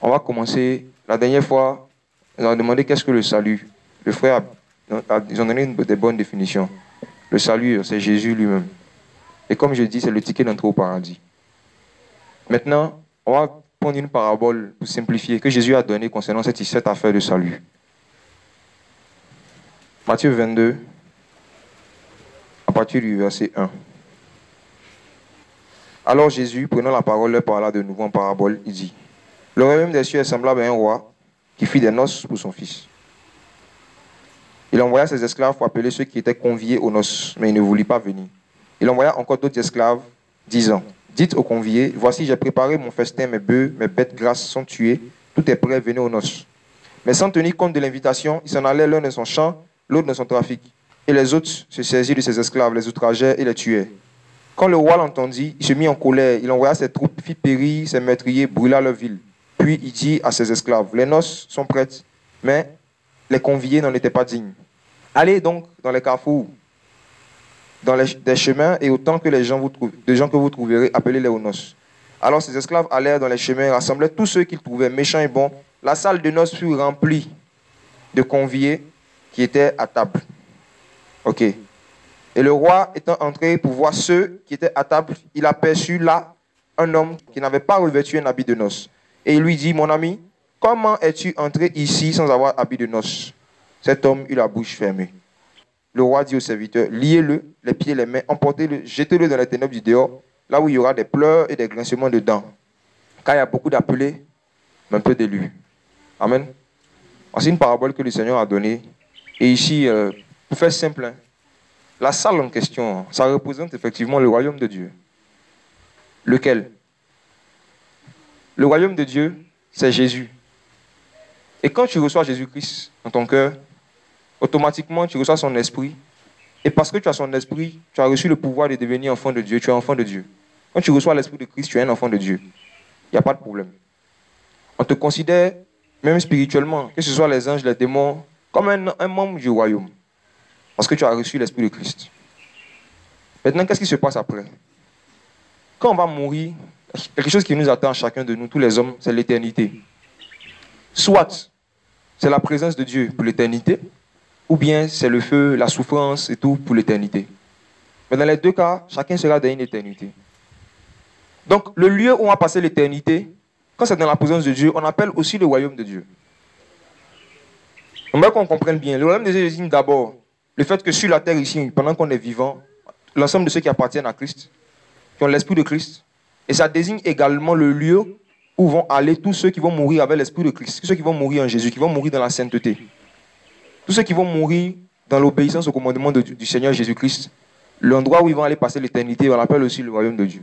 On va commencer. La dernière fois, on a demandé qu'est-ce que le salut. Le frère, ils ont donné des bonnes définitions. Le salut, c'est Jésus lui-même. Et comme je dis, c'est le ticket d'entrée au paradis. Maintenant, on va prendre une parabole pour simplifier que Jésus a donnée concernant cette affaire de salut. Matthieu 22, à partir du verset 1. Alors Jésus, prenant la parole, leur parla de nouveau en parabole, il dit: Le royaume des cieux est semblable à un roi qui fit des noces pour son fils. Il envoya ses esclaves pour appeler ceux qui étaient conviés aux noces, mais ils ne voulaient pas venir. Il envoya encore d'autres esclaves, disant: Dites aux conviés, voici, j'ai préparé mon festin, mes bœufs, mes bêtes grasses sont tuées, tout est prêt, venez aux noces. Mais sans tenir compte de l'invitation, ils s'en allaient l'un de son champ, l'autre de son trafic. Et les autres se saisirent de ses esclaves, les outrageaient et les tuaient. Quand le roi l'entendit, il se mit en colère, il envoya ses troupes, fit périr ses meurtriers, brûla leur ville. Puis il dit à ses esclaves: Les noces sont prêtes, mais les conviés n'en étaient pas dignes. Allez donc dans les carrefours, dans des chemins, et autant que les gens que vous trouverez, appelez-les aux noces. Alors ces esclaves allèrent dans les chemins et rassemblaient tous ceux qu'ils trouvaient, méchants et bons. La salle de noces fut remplie de conviés qui étaient à table. Ok. Et le roi étant entré pour voir ceux qui étaient à table, il aperçut là un homme qui n'avait pas revêtu un habit de noces. Et il lui dit: Mon ami, comment es-tu entré ici sans avoir habit de noces? Cet homme eut la bouche fermée. Le roi dit au serviteur: Liez-le, les pieds et les mains, emportez-le, jetez-le dans les ténèbres du dehors, là où il y aura des pleurs et des grincements de dents. Car il y a beaucoup d'appelés, mais un peu d'élus. Amen. C'est une parabole que le Seigneur a donnée. Et ici, pour faire simple, hein, la salle en question, ça représente effectivement le royaume de Dieu. Lequel? Le royaume de Dieu, c'est Jésus. Et quand tu reçois Jésus-Christ dans ton cœur, automatiquement tu reçois son esprit. Et parce que tu as son esprit, tu as reçu le pouvoir de devenir enfant de Dieu. Tu es enfant de Dieu. Quand tu reçois l'esprit de Christ, tu es un enfant de Dieu. Il n'y a pas de problème. On te considère, même spirituellement, que ce soit les anges, les démons, comme un membre du royaume. Parce que tu as reçu l'esprit de Christ. Maintenant, qu'est-ce qui se passe après? Quand on va mourir, quelque chose qui nous attend chacun de nous, tous les hommes, c'est l'éternité. Soit c'est la présence de Dieu pour l'éternité, ou bien c'est le feu, la souffrance et tout pour l'éternité. Mais dans les deux cas, chacun sera dans une éternité. Donc, le lieu où on va passer l'éternité, quand c'est dans la présence de Dieu, on appelle aussi le royaume de Dieu. On veut qu'on comprenne bien. Le royaume de Dieu désigne d'abord le fait que sur la terre ici, pendant qu'on est vivant, l'ensemble de ceux qui appartiennent à Christ, qui ont l'esprit de Christ, et ça désigne également le lieu où vont aller tous ceux qui vont mourir avec l'esprit de Christ, tous ceux qui vont mourir en Jésus, qui vont mourir dans la sainteté, tous ceux qui vont mourir dans l'obéissance au commandement du Seigneur Jésus-Christ. L'endroit où ils vont aller passer l'éternité, on l'appelle aussi le royaume de Dieu.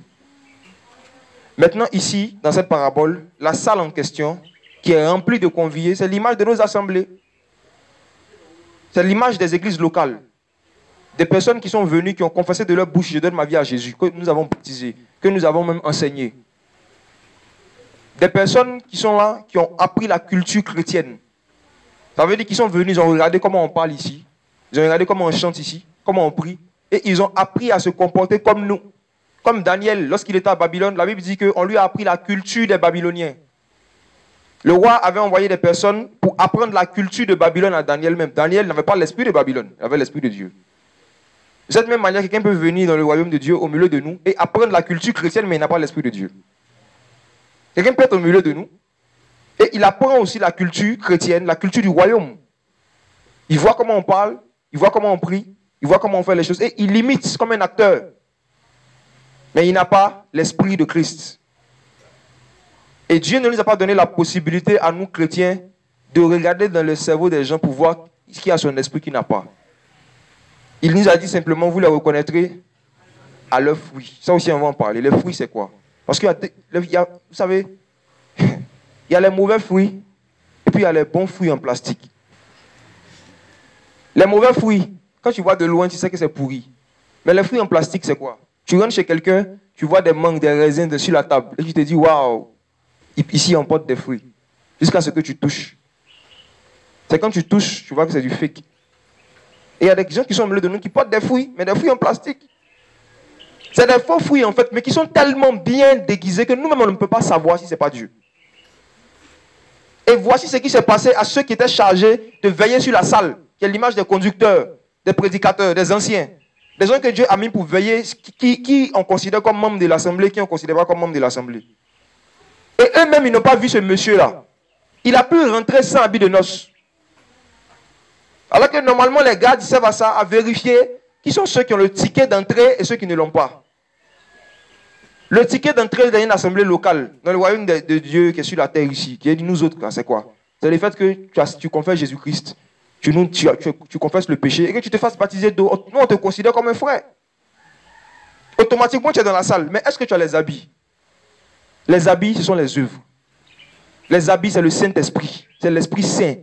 Maintenant ici, dans cette parabole, la salle en question, qui est remplie de conviés, c'est l'image de nos assemblées. C'est l'image des églises locales. Des personnes qui sont venues, qui ont confessé de leur bouche: Je donne ma vie à Jésus, que nous avons baptisé, que nous avons même enseigné. Des personnes qui sont là, qui ont appris la culture chrétienne. Ça veut dire qu'ils sont venus, ils ont regardé comment on parle ici, ils ont regardé comment on chante ici, comment on prie, et ils ont appris à se comporter comme nous. Comme Daniel, lorsqu'il était à Babylone, la Bible dit qu'on lui a appris la culture des Babyloniens. Le roi avait envoyé des personnes pour apprendre la culture de Babylone à Daniel même. Daniel n'avait pas l'esprit de Babylone, il avait l'esprit de Dieu. De cette même manière, quelqu'un peut venir dans le royaume de Dieu, au milieu de nous, et apprendre la culture chrétienne, mais il n'a pas l'esprit de Dieu. Quelqu'un peut être au milieu de nous, et il apprend aussi la culture chrétienne, la culture du royaume. Il voit comment on parle, il voit comment on prie, il voit comment on fait les choses, et il imite comme un acteur. Mais il n'a pas l'esprit de Christ. Et Dieu ne nous a pas donné la possibilité à nous chrétiens de regarder dans le cerveau des gens pour voir qui a son esprit, qui n'a pas. Il nous a dit simplement: vous les reconnaîtrez à leurs fruits. Ça aussi on va en parler. Les fruits, c'est quoi? Parce qu'il y a, vous savez, il y a les mauvais fruits et puis il y a les bons fruits en plastique. Les mauvais fruits, quand tu vois de loin, tu sais que c'est pourri. Mais les fruits en plastique, c'est quoi? Tu rentres chez quelqu'un, tu vois des mangues, des raisins dessus la table et tu te dis: waouh, ici on porte des fruits. Jusqu'à ce que tu touches. C'est quand tu touches, tu vois que c'est du fake. Et il y a des gens qui sont au milieu de nous qui portent des fruits, mais des fruits en plastique. C'est des faux fruits en fait, mais qui sont tellement bien déguisés que nous-mêmes on ne peut pas savoir si ce n'est pas Dieu. Et voici ce qui s'est passé à ceux qui étaient chargés de veiller sur la salle, qui est l'image des conducteurs, des prédicateurs, des anciens. Des gens que Dieu a mis pour veiller, qui on considère comme membres de l'assemblée, qui on ne considère pas comme membres de l'assemblée. Et eux-mêmes, ils n'ont pas vu ce monsieur-là. Il a pu rentrer sans habit de noces. Alors que normalement, les gardes servent à ça, à vérifier qui sont ceux qui ont le ticket d'entrée et ceux qui ne l'ont pas. Le ticket d'entrée dans une assemblée locale, dans le royaume de Dieu qui est sur la terre ici, qui est de nous autres, c'est quoi? C'est le fait que tu confesses Jésus-Christ, tu confesses le péché et que tu te fasses baptiser d'eau. Nous, on te considère comme un frère. Automatiquement, tu es dans la salle. Mais est-ce que tu as les habits? Les habits, ce sont les œuvres. Les habits, c'est le Saint-Esprit. C'est l'Esprit Saint.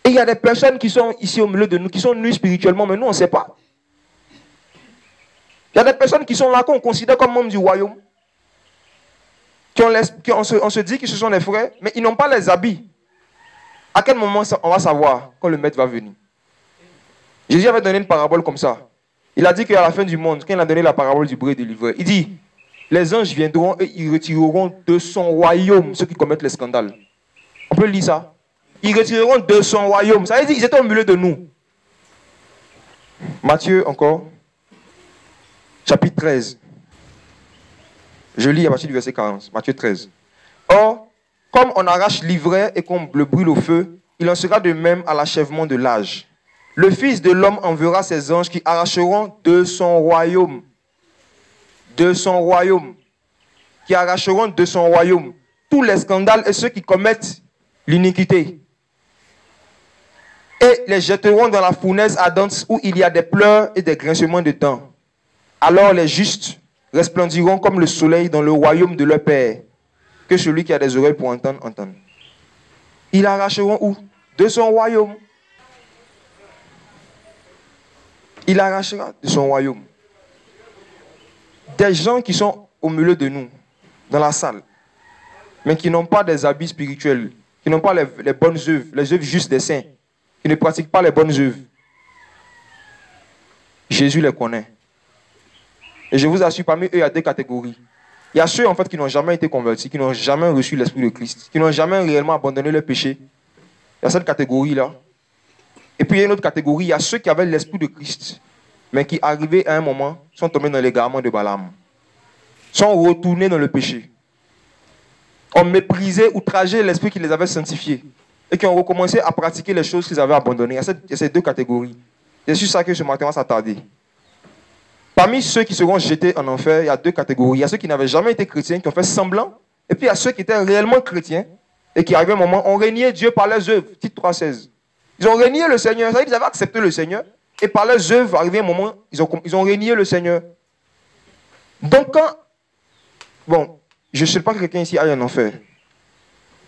Et il y a des personnes qui sont ici au milieu de nous, qui sont nues spirituellement, mais nous, on ne sait pas. Il y a des personnes qui sont là, qu'on considère comme membres du royaume. On se dit que ce sont des frères, mais ils n'ont pas les habits. À quel moment on va savoir quand le maître va venir? Jésus avait donné une parabole comme ça. Il a dit qu'à la fin du monde, quand il a donné la parabole du bré et de l'ivraie, il dit, les anges viendront et ils retireront de son royaume ceux qui commettent les scandales. On peut lire ça? Ils retireront de son royaume. Ça veut dire qu'ils étaient au milieu de nous. Matthieu encore, chapitre 13. Je lis à partir du verset 40. Matthieu 13. Or, comme on arrache l'ivraie et qu'on le brûle au feu, il en sera de même à l'achèvement de l'âge. Le Fils de l'homme enverra ses anges qui arracheront de son royaume. De son royaume. Qui arracheront de son royaume tous les scandales et ceux qui commettent l'iniquité. Et les jetteront dans la fournaise ardente où il y a des pleurs et des grincements de dents. Alors les justes resplendiront comme le soleil dans le royaume de leur Père. Que celui qui a des oreilles pour entendre, entende. Ils arracheront où? De son royaume. Il arrachera de son royaume. Des gens qui sont au milieu de nous, dans la salle, mais qui n'ont pas des habits spirituels, qui n'ont pas les bonnes œuvres, les œuvres justes des saints, qui ne pratiquent pas les bonnes œuvres. Jésus les connaît. Et je vous assure, parmi eux, il y a deux catégories. Il y a ceux en fait qui n'ont jamais été convertis, qui n'ont jamais reçu l'Esprit de Christ, qui n'ont jamais réellement abandonné leur péché. Il y a cette catégorie-là. Et puis il y a une autre catégorie, il y a ceux qui avaient l'Esprit de Christ, mais qui arrivaient à un moment, sont tombés dans l'égarement de Balaam, sont retournés dans le péché, ont méprisé, outragé l'Esprit qui les avait sanctifiés, et qui ont recommencé à pratiquer les choses qu'ils avaient abandonnées. Il y a ces deux catégories. C'est sur ça que ce matin on va s'attarder. Parmi ceux qui seront jetés en enfer, il y a deux catégories. Il y a ceux qui n'avaient jamais été chrétiens, qui ont fait semblant, et puis il y a ceux qui étaient réellement chrétiens, et qui arrivaient à un moment, ont régné Dieu par leurs œuvres. Titre 3,16. Ils ont régné le Seigneur. Ça veut dire qu'ils avaient accepté le Seigneur, et par leurs œuvres, arrivé un moment, ils ont régné le Seigneur. Donc quand... Bon, je ne sais pas que quelqu'un ici aille en enfer.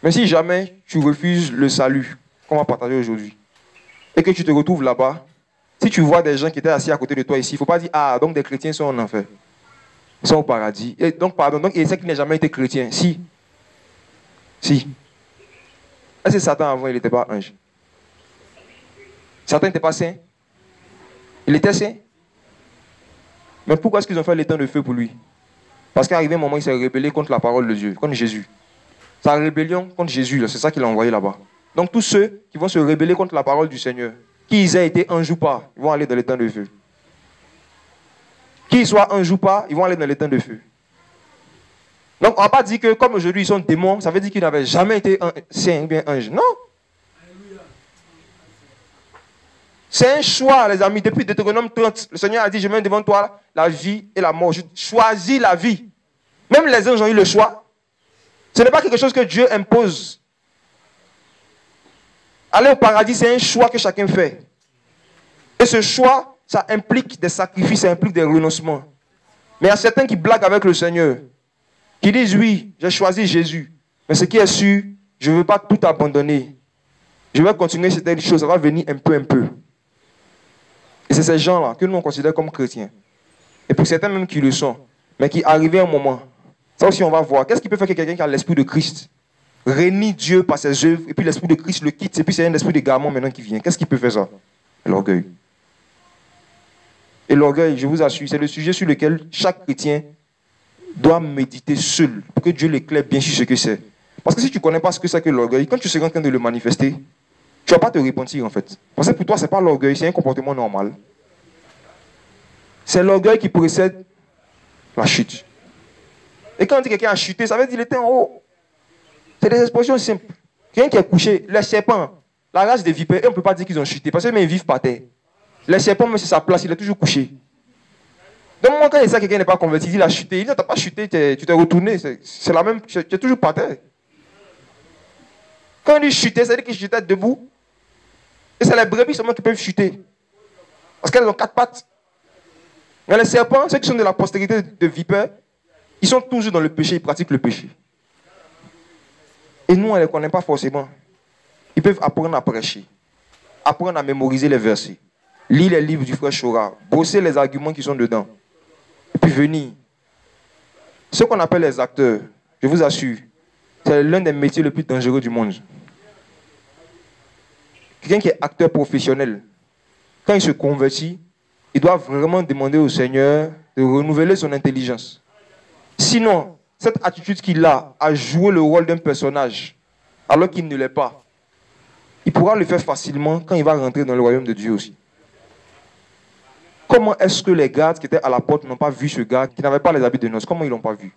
Mais si jamais tu refuses le salut qu'on va partager aujourd'hui, et que tu te retrouves là-bas, si tu vois des gens qui étaient assis à côté de toi ici, il ne faut pas dire, ah, donc des chrétiens sont en enfer. Ils sont au paradis. Et donc, pardon, donc il sait qu'il n'a jamais été chrétien. Si. Est-ce que Satan avant, il n'était pas ange? Satan n'était pas saint? Il était saint? Mais pourquoi est-ce qu'ils ont fait l'étang de feu pour lui? Parce qu'arrivé un moment, il s'est rébellé contre la parole de Dieu, contre Jésus. Sa rébellion contre Jésus, c'est ça qu'il a envoyé là-bas. Donc tous ceux qui vont se rébeller contre la parole du Seigneur, qu'ils aient été anges ou pas, ils vont aller dans l'étang de feu. Qu'ils soient anges ou pas, ils vont aller dans l'étang de feu. Donc on ne va pas dire que comme aujourd'hui ils sont démons, ça veut dire qu'ils n'avaient jamais été saints ou bien anges. Non. C'est un choix, les amis. Depuis Deutéronome 30, le Seigneur a dit, je mets devant toi la vie et la mort. Je choisis la vie. Même les anges ont eu le choix. Ce n'est pas quelque chose que Dieu impose. Aller au paradis, c'est un choix que chacun fait. Et ce choix, ça implique des sacrifices, ça implique des renoncements. Mais il y a certains qui blaguent avec le Seigneur, qui disent, oui, j'ai choisi Jésus. Mais ce qui est sûr, je ne veux pas tout abandonner. Je vais continuer cette chose, ça va venir un peu. Et c'est ces gens-là que nous on considère comme chrétiens. Et pour certains même qui le sont, mais qui arrivent à un moment, ça aussi on va voir. Qu'est-ce qui peut faire que quelqu'un qui a l'esprit de Christ réunit Dieu par ses œuvres, et puis l'esprit de Christ le quitte, et puis c'est un esprit d'égarement maintenant qui vient. Qu'est-ce qui peut faire ça? L'orgueil. Et l'orgueil, je vous assure, c'est le sujet sur lequel chaque chrétien doit méditer seul, pour que Dieu l'éclaire bien sur ce que c'est. Parce que si tu ne connais pas ce que c'est que l'orgueil, quand tu seras en train de le manifester, tu ne vas pas te repentir en fait. Parce que pour toi, ce n'est pas l'orgueil, c'est un comportement normal. C'est l'orgueil qui précède la chute. Et quand on dit que quelqu'un a chuté, ça veut dire qu'il était en haut. C'est des expressions simples. Quelqu'un qui est couché, les serpents, la race des vipères, on ne peut pas dire qu'ils ont chuté, parce que même ils vivent par terre. Les serpents, même sur sa place, il est toujours couché. Donc moi, quand il dit ça, quelqu'un n'est pas converti, il a chuté. Il dit, tu n'as pas chuté, tu t'es retourné. C'est la même, tu es toujours par terre. Quand on dit chuter, ça veut dire qu'il chutait debout. Et c'est les brebis seulement qui peuvent chuter. Parce qu'elles ont 4 pattes. Mais les serpents, ceux qui sont de la postérité de vipères, ils sont toujours dans le péché, ils pratiquent le péché. Et nous, on ne les connaît pas forcément. Ils peuvent apprendre à prêcher, apprendre à mémoriser les versets, lire les livres du frère Chora, bosser les arguments qui sont dedans, et puis venir. Ce qu'on appelle les acteurs, je vous assure, c'est l'un des métiers les plus dangereux du monde. Quelqu'un qui est acteur professionnel, quand il se convertit, il doit vraiment demander au Seigneur de renouveler son intelligence. Sinon, cette attitude qu'il a à jouer le rôle d'un personnage, alors qu'il ne l'est pas, il pourra le faire facilement quand il va rentrer dans le royaume de Dieu aussi. Comment est-ce que les gardes qui étaient à la porte n'ont pas vu ce gars qui n'avait pas les habits de noces? Comment ils ne l'ont pas vu?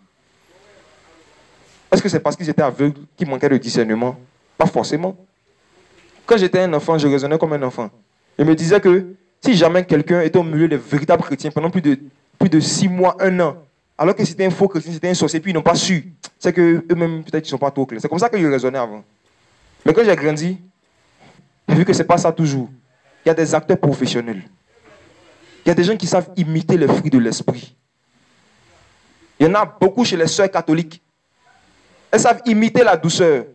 Est-ce que c'est parce qu'ils étaient aveugles, qu'ils manquaient de discernement? Pas forcément. Quand j'étais un enfant, je raisonnais comme un enfant. Je me disais que si jamais quelqu'un était au milieu des véritables chrétiens pendant plus de 6 mois, 1 an, alors que c'était un faux chrétien, c'était un sorcier, puis ils n'ont pas su, c'est qu'eux-mêmes, peut-être, ils ne sont pas trop clairs. C'est comme ça que je raisonnais avant. Mais quand j'ai grandi, j'ai vu que ce n'est pas ça toujours. Il y a des acteurs professionnels. Il y a des gens qui savent imiter les fruits de l'esprit. Il y en a beaucoup chez les sœurs catholiques. Elles savent imiter la douceur,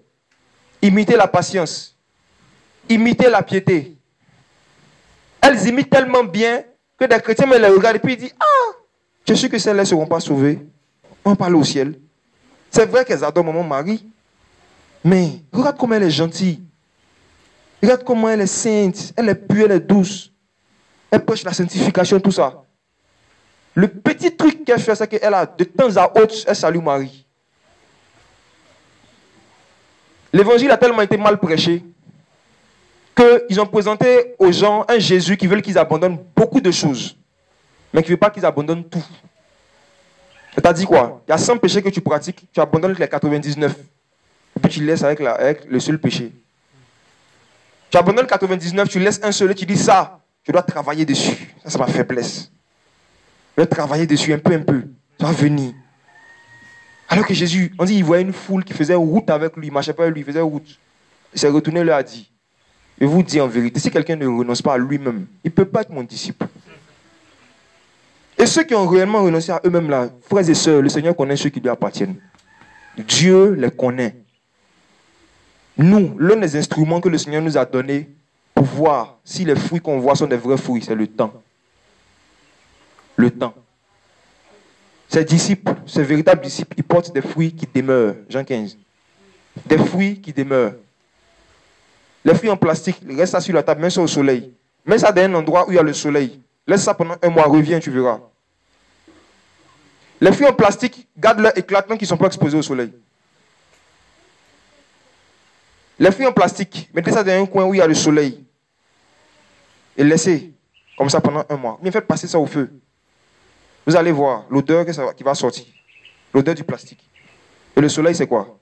imiter la patience, imiter la piété. Elles imitent tellement bien que des chrétiens me les regardent et puis ils disent, ah, je suis que celles-là ne seront pas sauvées. On va aller au ciel. C'est vrai qu'elles adorent maman Marie. Mais regarde comment elle est gentille. Regarde comment elle est sainte. Elle est pure, elle est douce. Elle prêche la sanctification, tout ça. Le petit truc qu'elle fait, c'est qu'elle a de temps à autre, elle salue Marie. L'évangile a tellement été mal prêché qu'ils ont présenté aux gens un Jésus qui veut qu'ils abandonnent beaucoup de choses, mais qui ne veut pas qu'ils abandonnent tout. C'est-à-dire quoi? Il y a 100 péchés que tu pratiques, tu abandonnes les 99. Et puis tu laisses avec le seul péché. Tu abandonnes 99, tu laisses un seul et tu dis ça, je dois travailler dessus. Ça, c'est ma faiblesse. Je dois travailler dessus un peu. Ça va venir. Alors que Jésus, on dit, il voyait une foule qui faisait route avec lui, il ne marchait pas avec lui, il faisait route. Il s'est retourné et leur a dit, je vous dis en vérité, si quelqu'un ne renonce pas à lui-même, il ne peut pas être mon disciple. Et ceux qui ont réellement renoncé à eux-mêmes, là, frères et sœurs, le Seigneur connaît ceux qui lui appartiennent. Dieu les connaît. Nous, l'un des instruments que le Seigneur nous a donnés pour voir si les fruits qu'on voit sont des vrais fruits, c'est le temps. Le temps. Ces disciples, ces véritables disciples, ils portent des fruits qui demeurent. Jean 15. Des fruits qui demeurent. Les fruits en plastique, reste ça sur la table, mets ça au soleil. Mets ça dans un endroit où il y a le soleil. Laisse ça pendant 1 mois, reviens, tu verras. Les fruits en plastique, garde-leur éclatement qui ne sont pas exposés au soleil. Les fruits en plastique, mettez ça dans un coin où il y a le soleil. Et laissez, comme ça pendant 1 mois. Bien faites passer ça au feu. Vous allez voir l'odeur qui va sortir. L'odeur du plastique. Et le soleil, c'est quoi?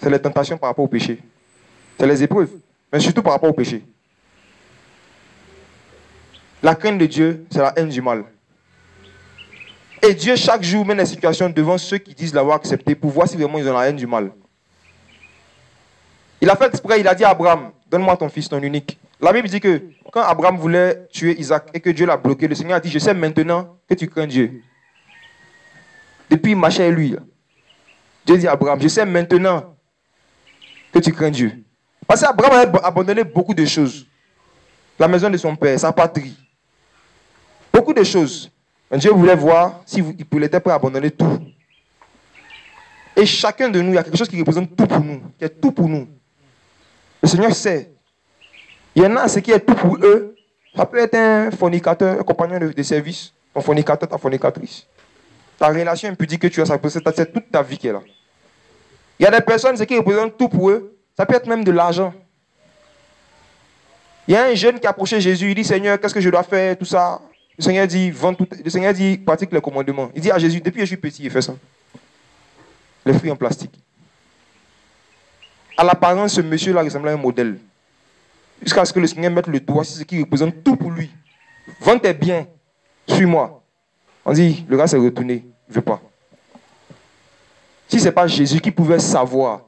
C'est les tentations par rapport au péché. C'est les épreuves, mais surtout par rapport au péché. La crainte de Dieu, c'est la haine du mal. Et Dieu, chaque jour, met les situations devant ceux qui disent l'avoir accepté pour voir si vraiment ils ont la haine du mal. Il a fait exprès, il a dit à Abraham, donne-moi ton fils, ton unique. La Bible dit que quand Abraham voulait tuer Isaac et que Dieu l'a bloqué, le Seigneur a dit, je sais maintenant que tu crains Dieu. Depuis, il marchait avec lui. Dieu dit à Abraham, je sais maintenant que tu crains Dieu. Parce qu'Abraham avait abandonné beaucoup de choses. La maison de son père, sa patrie. Beaucoup de choses. Mais Dieu voulait voir s'il était prêt à abandonner tout. Et chacun de nous, il y a quelque chose qui représente tout pour nous. Qui est tout pour nous. Le Seigneur sait. Il y en a ce qui est tout pour eux. Ça peut être un fornicateur, un compagnon de service. Ton fornicateur, ta fornicatrice. Ta relation impudique que tu as, c'est toute ta vie qui est là. Il y a des personnes, ce qui représente tout pour eux, ça peut être même de l'argent. Il y a un jeune qui a approché Jésus, il dit, Seigneur, qu'est-ce que je dois faire, tout ça. Le Seigneur dit, vends tout. Le Seigneur dit, pratique les commandements. Il dit à Jésus, depuis que je suis petit, il fait ça. Les fruits en plastique. À l'apparence, ce monsieur-là ressemblait à un modèle. Jusqu'à ce que le Seigneur mette le doigt sur ce qui représente tout pour lui. Vends tes biens, suis-moi. On dit, le gars s'est retourné, il ne veut pas. Si ce n'est pas Jésus qui pouvait savoir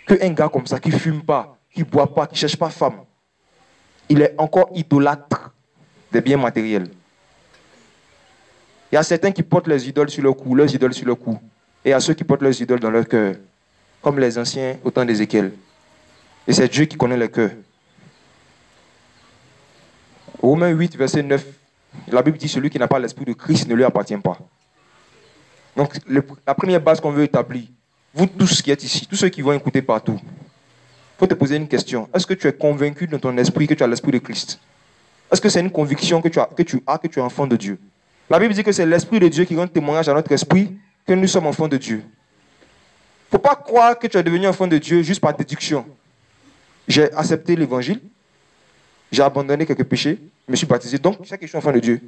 qu'un gars comme ça, qui ne fume pas, qui ne boit pas, qui ne cherche pas femme, il est encore idolâtre des biens matériels. Il y a certains qui portent leurs idoles sur leur cou, leurs idoles sur leur cou. Et il y a ceux qui portent leurs idoles dans leur cœur, comme les anciens au temps d'Ézéchiel. Et c'est Dieu qui connaît le cœur. Romains 8, verset 9, la Bible dit, celui qui n'a pas l'esprit de Christ ne lui appartient pas. Donc, la première base qu'on veut établir, vous tous qui êtes ici, tous ceux qui vont écouter partout, il faut te poser une question. Est-ce que tu es convaincu dans ton esprit que tu as l'esprit de Christ? Est-ce que c'est une conviction que tu es enfant de Dieu? La Bible dit que c'est l'esprit de Dieu qui rend témoignage à notre esprit que nous sommes enfants de Dieu. Il ne faut pas croire que tu es devenu enfant de Dieu juste par déduction. J'ai accepté l'évangile, j'ai abandonné quelques péchés, je me suis baptisé, donc je sais que je suis enfant de Dieu.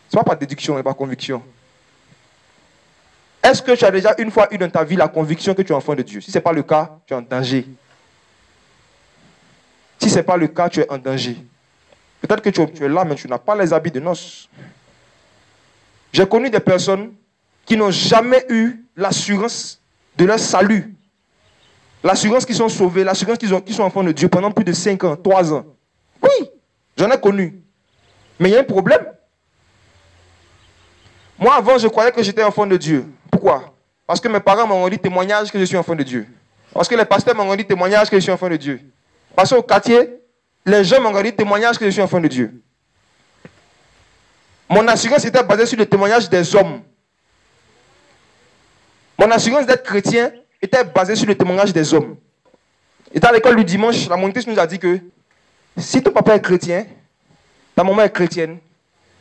Ce n'est pas par déduction, mais par conviction. Est-ce que tu as déjà une fois eu dans ta vie la conviction que tu es enfant de Dieu? Si ce n'est pas le cas, tu es en danger. Si ce n'est pas le cas, tu es en danger. Peut-être que tu es là, mais tu n'as pas les habits de noces. J'ai connu des personnes qui n'ont jamais eu l'assurance de leur salut. L'assurance qu'ils sont sauvés, l'assurance qu'ils sont enfants de Dieu pendant plus de 5 ans, 3 ans. Oui, j'en ai connu. Mais il y a un problème. Moi, avant, je croyais que j'étais enfant de Dieu. Pourquoi? Parce que mes parents m'ont rendu témoignage que je suis enfant de Dieu. Parce que les pasteurs m'ont rendu témoignage que je suis enfant de Dieu. Parce qu'au quartier, les gens m'ont rendu témoignage que je suis enfant de Dieu. Mon assurance était basée sur le témoignage des hommes. Mon assurance d'être chrétien était basée sur le témoignage des hommes. Et à l'école du dimanche, la monitrice nous a dit que si ton papa est chrétien, ta maman est chrétienne,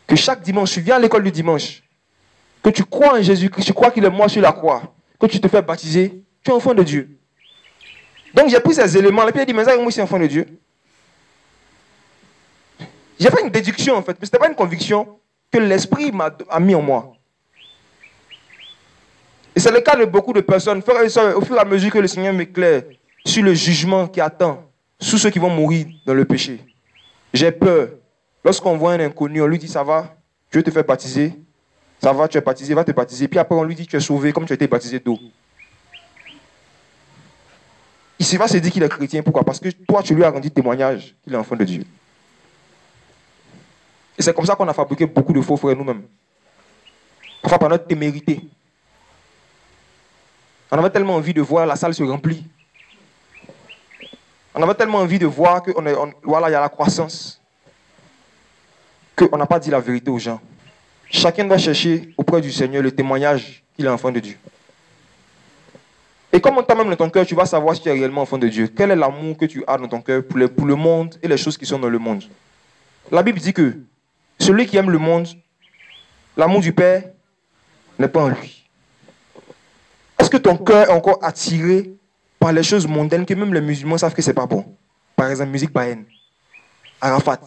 que chaque dimanche, tu viens à l'école du dimanche, que tu crois en Jésus-Christ, tu crois qu'il est mort sur la croix, que tu te fais baptiser, tu es enfant de Dieu. Donc j'ai pris ces éléments, et puis il a dit, mais ça, moi, je suis enfant de Dieu. J'ai fait une déduction, en fait, mais ce n'était pas une conviction que l'Esprit a mis en moi. Et c'est le cas de beaucoup de personnes. Frères et sœurs, au fur et à mesure que le Seigneur m'éclaire sur le jugement qui attend, sur ceux qui vont mourir dans le péché, j'ai peur. Lorsqu'on voit un inconnu, on lui dit, ça va, Dieu te fait baptiser. Ça va, tu es baptisé, va te baptiser. Puis après, on lui dit, tu es sauvé comme tu as été baptisé d'eau. Il va se dire qu'il est chrétien. Pourquoi? Parce que toi, tu lui as rendu témoignage qu'il est enfant de Dieu. Et c'est comme ça qu'on a fabriqué beaucoup de faux frères nous-mêmes. Parfois par notre témérité. On avait tellement envie de voir la salle se remplir. On avait tellement envie de voir que voilà, il y a la croissance. Qu'on n'a pas dit la vérité aux gens. Chacun doit chercher auprès du Seigneur le témoignage qu'il est enfant de Dieu. Et comme toi-même dans ton cœur, tu vas savoir si tu es réellement enfant de Dieu. Quel est l'amour que tu as dans ton cœur pour le monde et les choses qui sont dans le monde. La Bible dit que celui qui aime le monde, l'amour du Père n'est pas en lui. Est-ce que ton cœur est encore attiré par les choses mondaines que même les musulmans savent que ce n'est pas bon? Par exemple, musique païenne, Arafat.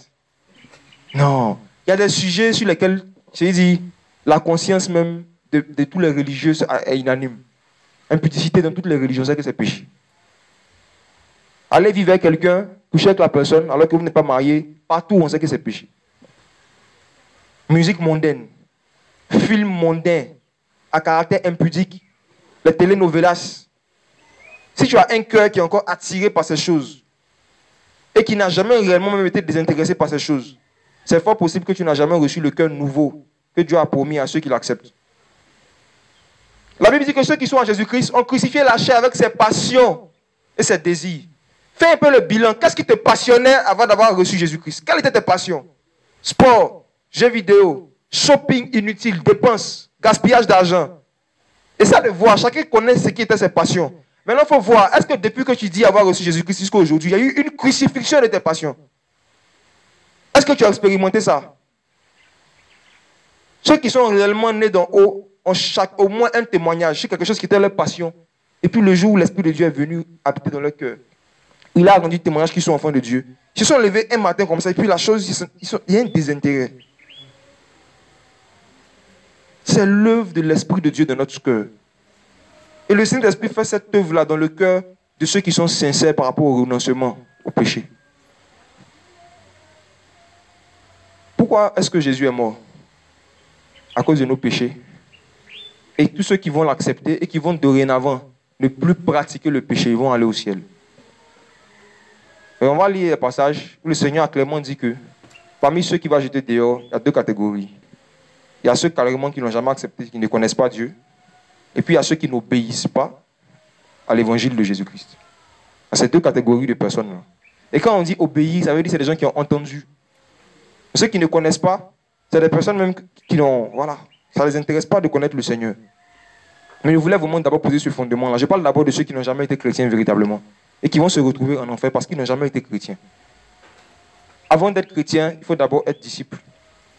Non. Il y a des sujets sur lesquels, j'ai dit, la conscience même de tous les religieux est unanime. Impudicité dans toutes les religions, c'est que c'est péché. Allez vivre avec quelqu'un, coucher avec la personne, alors que vous n'êtes pas marié, partout on sait que c'est péché. Musique mondaine, film mondain, à caractère impudique, les telenovelas. Si tu as un cœur qui est encore attiré par ces choses, et qui n'a jamais réellement même été désintéressé par ces choses, c'est fort possible que tu n'as jamais reçu le cœur nouveau que Dieu a promis à ceux qui l'acceptent. La Bible dit que ceux qui sont en Jésus-Christ ont crucifié la chair avec ses passions et ses désirs. Fais un peu le bilan. Qu'est-ce qui te passionnait avant d'avoir reçu Jésus-Christ? Quelles étaient tes passions? Sport, jeux vidéo, shopping inutile, dépenses, gaspillage d'argent. Et ça de voir, chacun connaît ce qui étaient ses passions. Maintenant, il faut voir, est-ce que depuis que tu dis avoir reçu Jésus-Christ jusqu'à aujourd'hui, il y a eu une crucifixion de tes passions? Est-ce que tu as expérimenté ça? Ceux qui sont réellement nés d'en haut ont au moins un témoignage sur quelque chose qui était leur passion Et puis le jour où l'Esprit de Dieu est venu habiter dans leur cœur, il a rendu témoignage qu'ils sont enfants de Dieu. Ils se sont levés un matin comme ça, et puis la chose, il y a un désintérêt. C'est l'œuvre de l'Esprit de Dieu dans notre cœur. Et le Saint-Esprit fait cette œuvre-là dans le cœur de ceux qui sont sincères par rapport au renoncement au péché. Pourquoi est-ce que Jésus est mort? À cause de nos péchés. Et tous ceux qui vont l'accepter et qui vont dorénavant ne plus pratiquer le péché, ils vont aller au ciel. Et on va lire le passage où le Seigneur a clairement dit que parmi ceux qui vont jeter dehors, il y a deux catégories. Il y a ceux carrément qui n'ont jamais accepté, qui ne connaissent pas Dieu. Et puis il y a ceux qui n'obéissent pas à l'évangile de Jésus-Christ. À ces deux catégories de personnes-là. Et quand on dit obéir, ça veut dire que c'est des gens qui ont entendu. Ceux qui ne connaissent pas, c'est des personnes même qui n'ont... Voilà, ça ne les intéresse pas de connaître le Seigneur. Mais je voulais vraiment d'abord poser ce fondement-là. Je parle d'abord de ceux qui n'ont jamais été chrétiens véritablement. Et qui vont se retrouver en enfer parce qu'ils n'ont jamais été chrétiens. Avant d'être chrétien, il faut d'abord être disciple.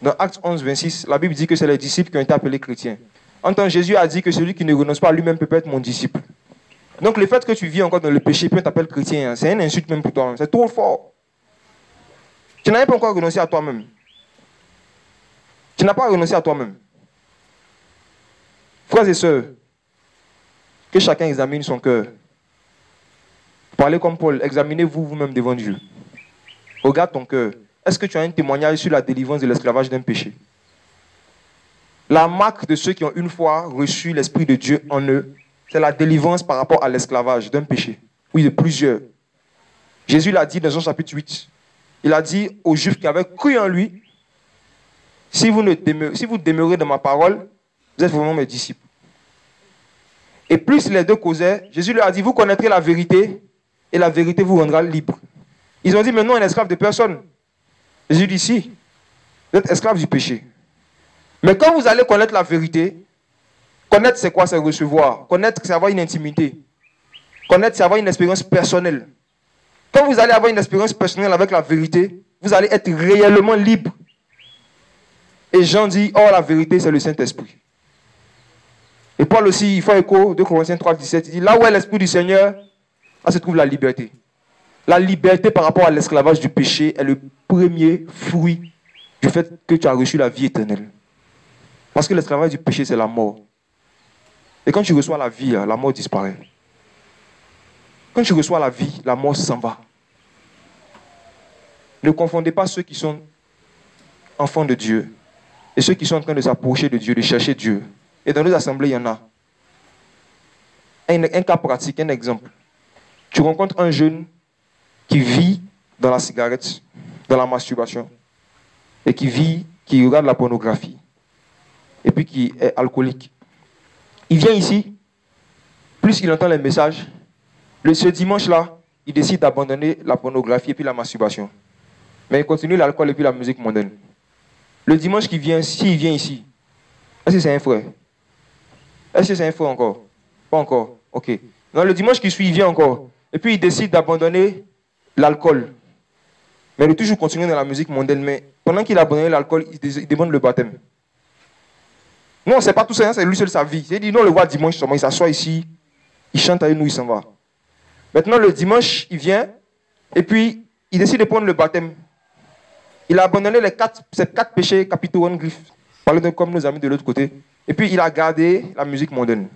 Dans Actes 11, 26, la Bible dit que c'est les disciples qui ont été appelés chrétiens. En tant que Jésus a dit que celui qui ne renonce pas à lui-même peut être mon disciple. Donc le fait que tu vis encore dans le péché, puis on t'appelle chrétien, c'est une insulte même pour toi-même. C'est trop fort. Tu n'as pas encore renoncé à toi-même. Tu n'as pas renoncé à toi-même. Frères et sœurs, que chacun examine son cœur. Parlez comme Paul, examinez-vous vous-même devant Dieu. Regarde ton cœur. Est-ce que tu as un témoignage sur la délivrance de l'esclavage d'un péché? La marque de ceux qui ont une fois reçu l'Esprit de Dieu en eux, c'est la délivrance par rapport à l'esclavage d'un péché. Oui, de plusieurs. Jésus l'a dit dans Jean chapitre 8. Il a dit aux Juifs qui avaient cru en lui, si vous demeurez dans ma parole, vous êtes vraiment mes disciples. Et plus les deux causaient, Jésus leur a dit, vous connaîtrez la vérité, et la vérité vous rendra libre. Ils ont dit, mais nous, on est esclaves de personne. Jésus dit, si, vous êtes esclaves du péché. Mais quand vous allez connaître la vérité, connaître c'est quoi, c'est recevoir. Connaître c'est avoir une intimité. Connaître c'est avoir une expérience personnelle. Quand vous allez avoir une expérience personnelle avec la vérité, vous allez être réellement libre. Et Jean dit, oh la vérité c'est le Saint-Esprit. Et Paul aussi, il fait écho, 2 Corinthiens 3, 17, il dit, là où est l'Esprit du Seigneur, là se trouve la liberté. La liberté par rapport à l'esclavage du péché est le premier fruit du fait que tu as reçu la vie éternelle. Parce que l'esclavage du péché, c'est la mort. Et quand tu reçois la vie, la mort disparaît. Quand tu reçois la vie, la mort s'en va. Ne confondez pas ceux qui sont enfants de Dieu et ceux qui sont en train de s'approcher de Dieu, de chercher Dieu. Et dans nos assemblées, il y en a. Un cas pratique, un exemple. Tu rencontres un jeune qui vit dans la cigarette, dans la masturbation, et qui regarde la pornographie, et puis qui est alcoolique. Il vient ici, plus il entend les messages, ce dimanche-là, il décide d'abandonner la pornographie et puis la masturbation. Mais il continue l'alcool et puis la musique mondaine. Le dimanche qui vient, s'il vient ici, est-ce que c'est un frère? Est-ce que c'est un frère encore? Pas encore. Ok. Non, le dimanche qui suit, il vient encore. Et puis il décide d'abandonner l'alcool. Mais il est toujours continué dans la musique mondaine. Mais pendant qu'il a abandonné l'alcool, il demande le baptême. Non, c'est pas tout ça, c'est lui seul sa vie. Il dit, non, on le voit dimanche seulement, il s'assoit ici, il chante avec nous, il s'en va. Maintenant, le dimanche, il vient, et puis, il décide de prendre le baptême. Il a abandonné ces quatre péchés capitaux en griffe, parlez comme nos amis de l'autre côté, et puis il a gardé la musique mondaine.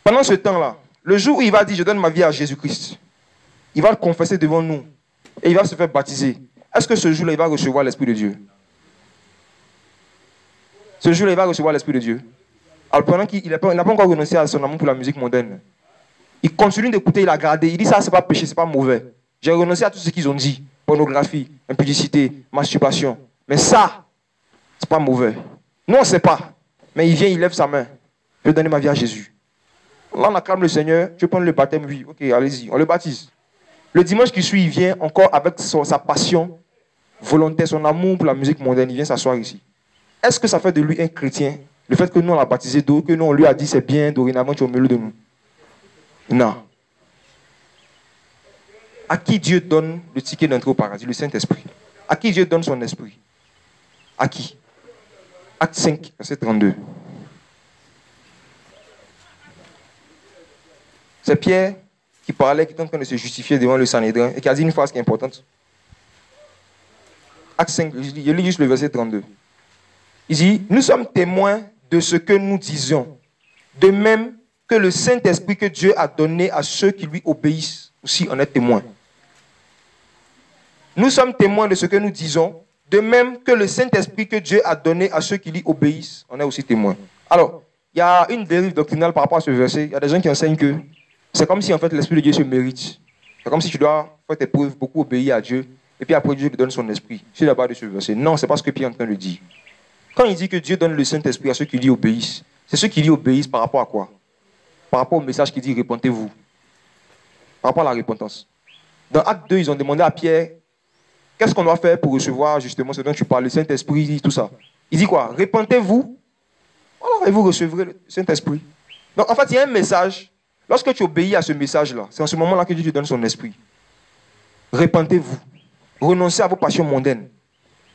Pendant ce temps-là, le jour où il va dire, je donne ma vie à Jésus-Christ, il va le confesser devant nous, et il va se faire baptiser. Est-ce que ce jour-là, il va recevoir l'Esprit de Dieu? Ce jour-là, il va recevoir l'Esprit de Dieu. Alors pendant qu'il n'a pas encore renoncé à son amour pour la musique mondaine, il continue d'écouter, il a gardé. Il dit ça, c'est pas péché, c'est pas mauvais. J'ai renoncé à tout ce qu'ils ont dit. Pornographie, impudicité, masturbation. Mais ça, c'est pas mauvais. Nous, on ne sait pas. Mais il vient, il lève sa main. Je vais donner ma vie à Jésus. Là, on acclame le Seigneur. Je vais prendre le baptême, oui. Ok, allez-y, on le baptise. Le dimanche qui suit, il vient encore avec sa passion volontaire, son amour pour la musique mondaine. Il vient s'asseoir ici. Est-ce que ça fait de lui un chrétien? Le fait que nous, on l'a baptisé d'eau, que nous, on lui a dit c'est bien, dorénavant, tu es au milieu de nous. Non. À qui Dieu donne le ticket d'entrée au paradis? Le Saint-Esprit. À qui Dieu donne son esprit? À qui? Acte 5, verset 32. C'est Pierre qui parlait, qui était en train de se justifier devant le Sanhédrin et qui a dit une phrase qui est importante. Acte 5, je lis juste le verset 32. Il dit, nous sommes témoins de ce que nous disons, de même que le Saint-Esprit que Dieu a donné à ceux qui lui obéissent aussi en est témoin. Nous sommes témoins de ce que nous disons, de même que le Saint-Esprit que Dieu a donné à ceux qui lui obéissent en est aussi témoin. Alors, il y a une dérive doctrinale par rapport à ce verset. Il y a des gens qui enseignent que c'est comme si en fait l'Esprit de Dieu se mérite. C'est comme si tu dois faire tes preuves, beaucoup obéir à Dieu, et puis après Dieu te donne son esprit. C'est la base de ce verset. Non, c'est pas ce que Pierre est en train de dire. Quand il dit que Dieu donne le Saint-Esprit à ceux qui lui obéissent, c'est ceux qui lui obéissent par rapport à quoi? Par rapport au message qui dit repentez-vous. Par rapport à la repentance. Dans Acte 2, ils ont demandé à Pierre, qu'est-ce qu'on doit faire pour recevoir justement ce dont tu parles, le Saint-Esprit, tout ça. Il dit quoi? Repentez-vous, voilà, et vous recevrez le Saint-Esprit. Donc en fait, il y a un message. Lorsque tu obéis à ce message-là, c'est en ce moment-là que Dieu te donne son esprit. Repentez-vous. Renoncez à vos passions mondaines.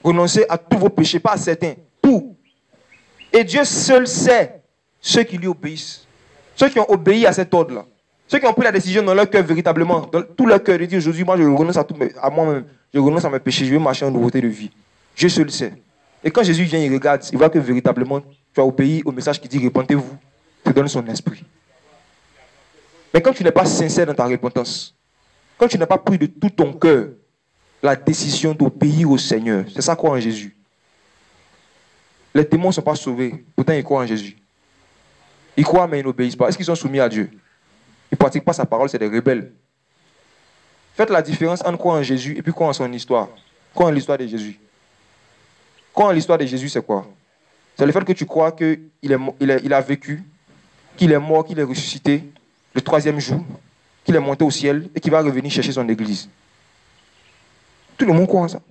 Renoncez à tous vos péchés, pas à certains. Tout. Et Dieu seul sait ceux qui lui obéissent. Ceux qui ont obéi à cet ordre-là. Ceux qui ont pris la décision dans leur cœur véritablement, dans tout leur cœur, de dire aujourd'hui, moi je renonce à moi-même, je renonce à mes péchés, je vais marcher en nouveauté de vie. Dieu seul sait. Et quand Jésus vient, il regarde, il voit que véritablement, tu as obéi au message qui dit repentez-vous, il te donne son esprit. Mais quand tu n'es pas sincère dans ta repentance, quand tu n'as pas pris de tout ton cœur la décision d'obéir au Seigneur, c'est ça croire en Jésus. Les démons ne sont pas sauvés, pourtant ils croient en Jésus. Ils croient mais ils n'obéissent pas. Est-ce qu'ils sont soumis à Dieu? Ils ne pratiquent pas sa parole, c'est des rebelles. Faites la différence entre croire en Jésus et puis croire en son histoire. Croire en l'histoire de Jésus. Croire en l'histoire de Jésus, c'est quoi? C'est le fait que tu crois qu'il a vécu, qu'il est mort, qu'il est ressuscité le 3e jour, qu'il est monté au ciel et qu'il va revenir chercher son église. Tout le monde croit en ça.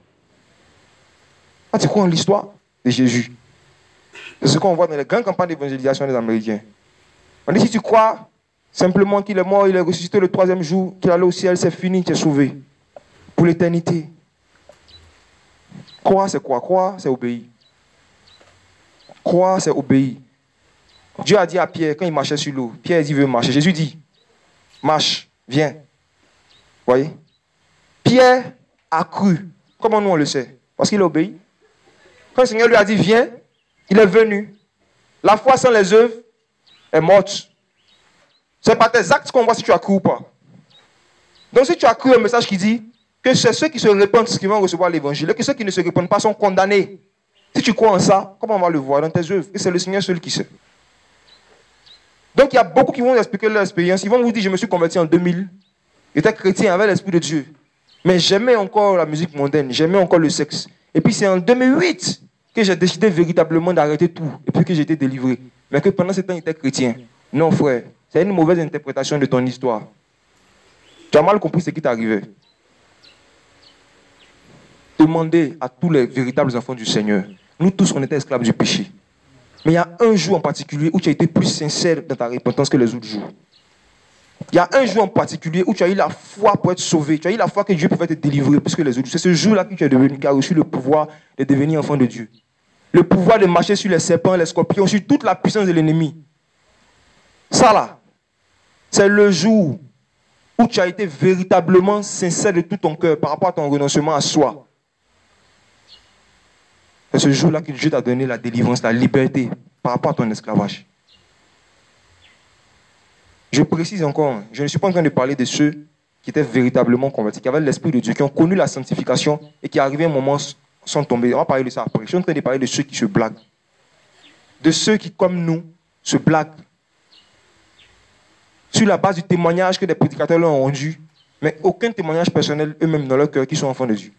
Ah, tu crois en l'histoire de Jésus. C'est ce qu'on voit dans les grandes campagnes d'évangélisation des Américains. On dit si tu crois simplement qu'il est mort, il est ressuscité le 3e jour, qu'il allait au ciel, c'est fini, tu es sauvé. Pour l'éternité. Croire, c'est quoi? Croire, c'est obéir. Croire, c'est obéir. Dieu a dit à Pierre, quand il marchait sur l'eau, Pierre dit, veut marcher. Jésus dit, marche, viens. Vous voyez? Pierre a cru. Comment nous on le sait? Parce qu'il a obéi. Quand le Seigneur lui a dit, viens, il est venu. La foi sans les œuvres est morte. C'est par tes actes qu'on voit si tu as cru ou pas. Donc si tu as cru un message qui dit que c'est ceux qui se répandent qui vont recevoir l'évangile, et que ceux qui ne se répandent pas sont condamnés. Si tu crois en ça, comment on va le voir dans tes œuvres? Et c'est le Seigneur seul qui sait. Donc il y a beaucoup qui vont expliquer leur expérience. Ils vont vous dire, je me suis converti en 2000. J'étais chrétien avec l'Esprit de Dieu. Mais j'aimais encore la musique mondaine, j'aimais encore le sexe. Et puis c'est en 2008 que j'ai décidé véritablement d'arrêter tout. Et puis que j'ai été délivré. Mais que pendant ce temps, j'étais chrétien. Non frère, c'est une mauvaise interprétation de ton histoire. Tu as mal compris ce qui t'arrivait. Demandez à tous les véritables enfants du Seigneur. Nous tous, on était esclaves du péché. Mais il y a un jour en particulier où tu as été plus sincère dans ta repentance que les autres jours. Il y a un jour en particulier où tu as eu la foi pour être sauvé. Tu as eu la foi que Dieu pouvait te délivrer plus que les autres. C'est ce jour-là que tu es devenu, qui a reçu le pouvoir de devenir enfant de Dieu. Le pouvoir de marcher sur les serpents, les scorpions, sur toute la puissance de l'ennemi. Ça là, c'est le jour où tu as été véritablement sincère de tout ton cœur par rapport à ton renoncement à soi. C'est ce jour-là que Dieu t'a donné la délivrance, la liberté par rapport à ton esclavage. Je précise encore, je ne suis pas en train de parler de ceux qui étaient véritablement convertis, qui avaient l'Esprit de Dieu, qui ont connu la sanctification et qui, arrivé à un moment, sont tombés. On va parler de ça après. Je suis en train de parler de ceux qui se blaguent. De ceux qui, comme nous, se blaguent. Sur la base du témoignage que des prédicateurs leur ont rendu, mais aucun témoignage personnel eux-mêmes dans leur cœur qui sont enfants de Dieu.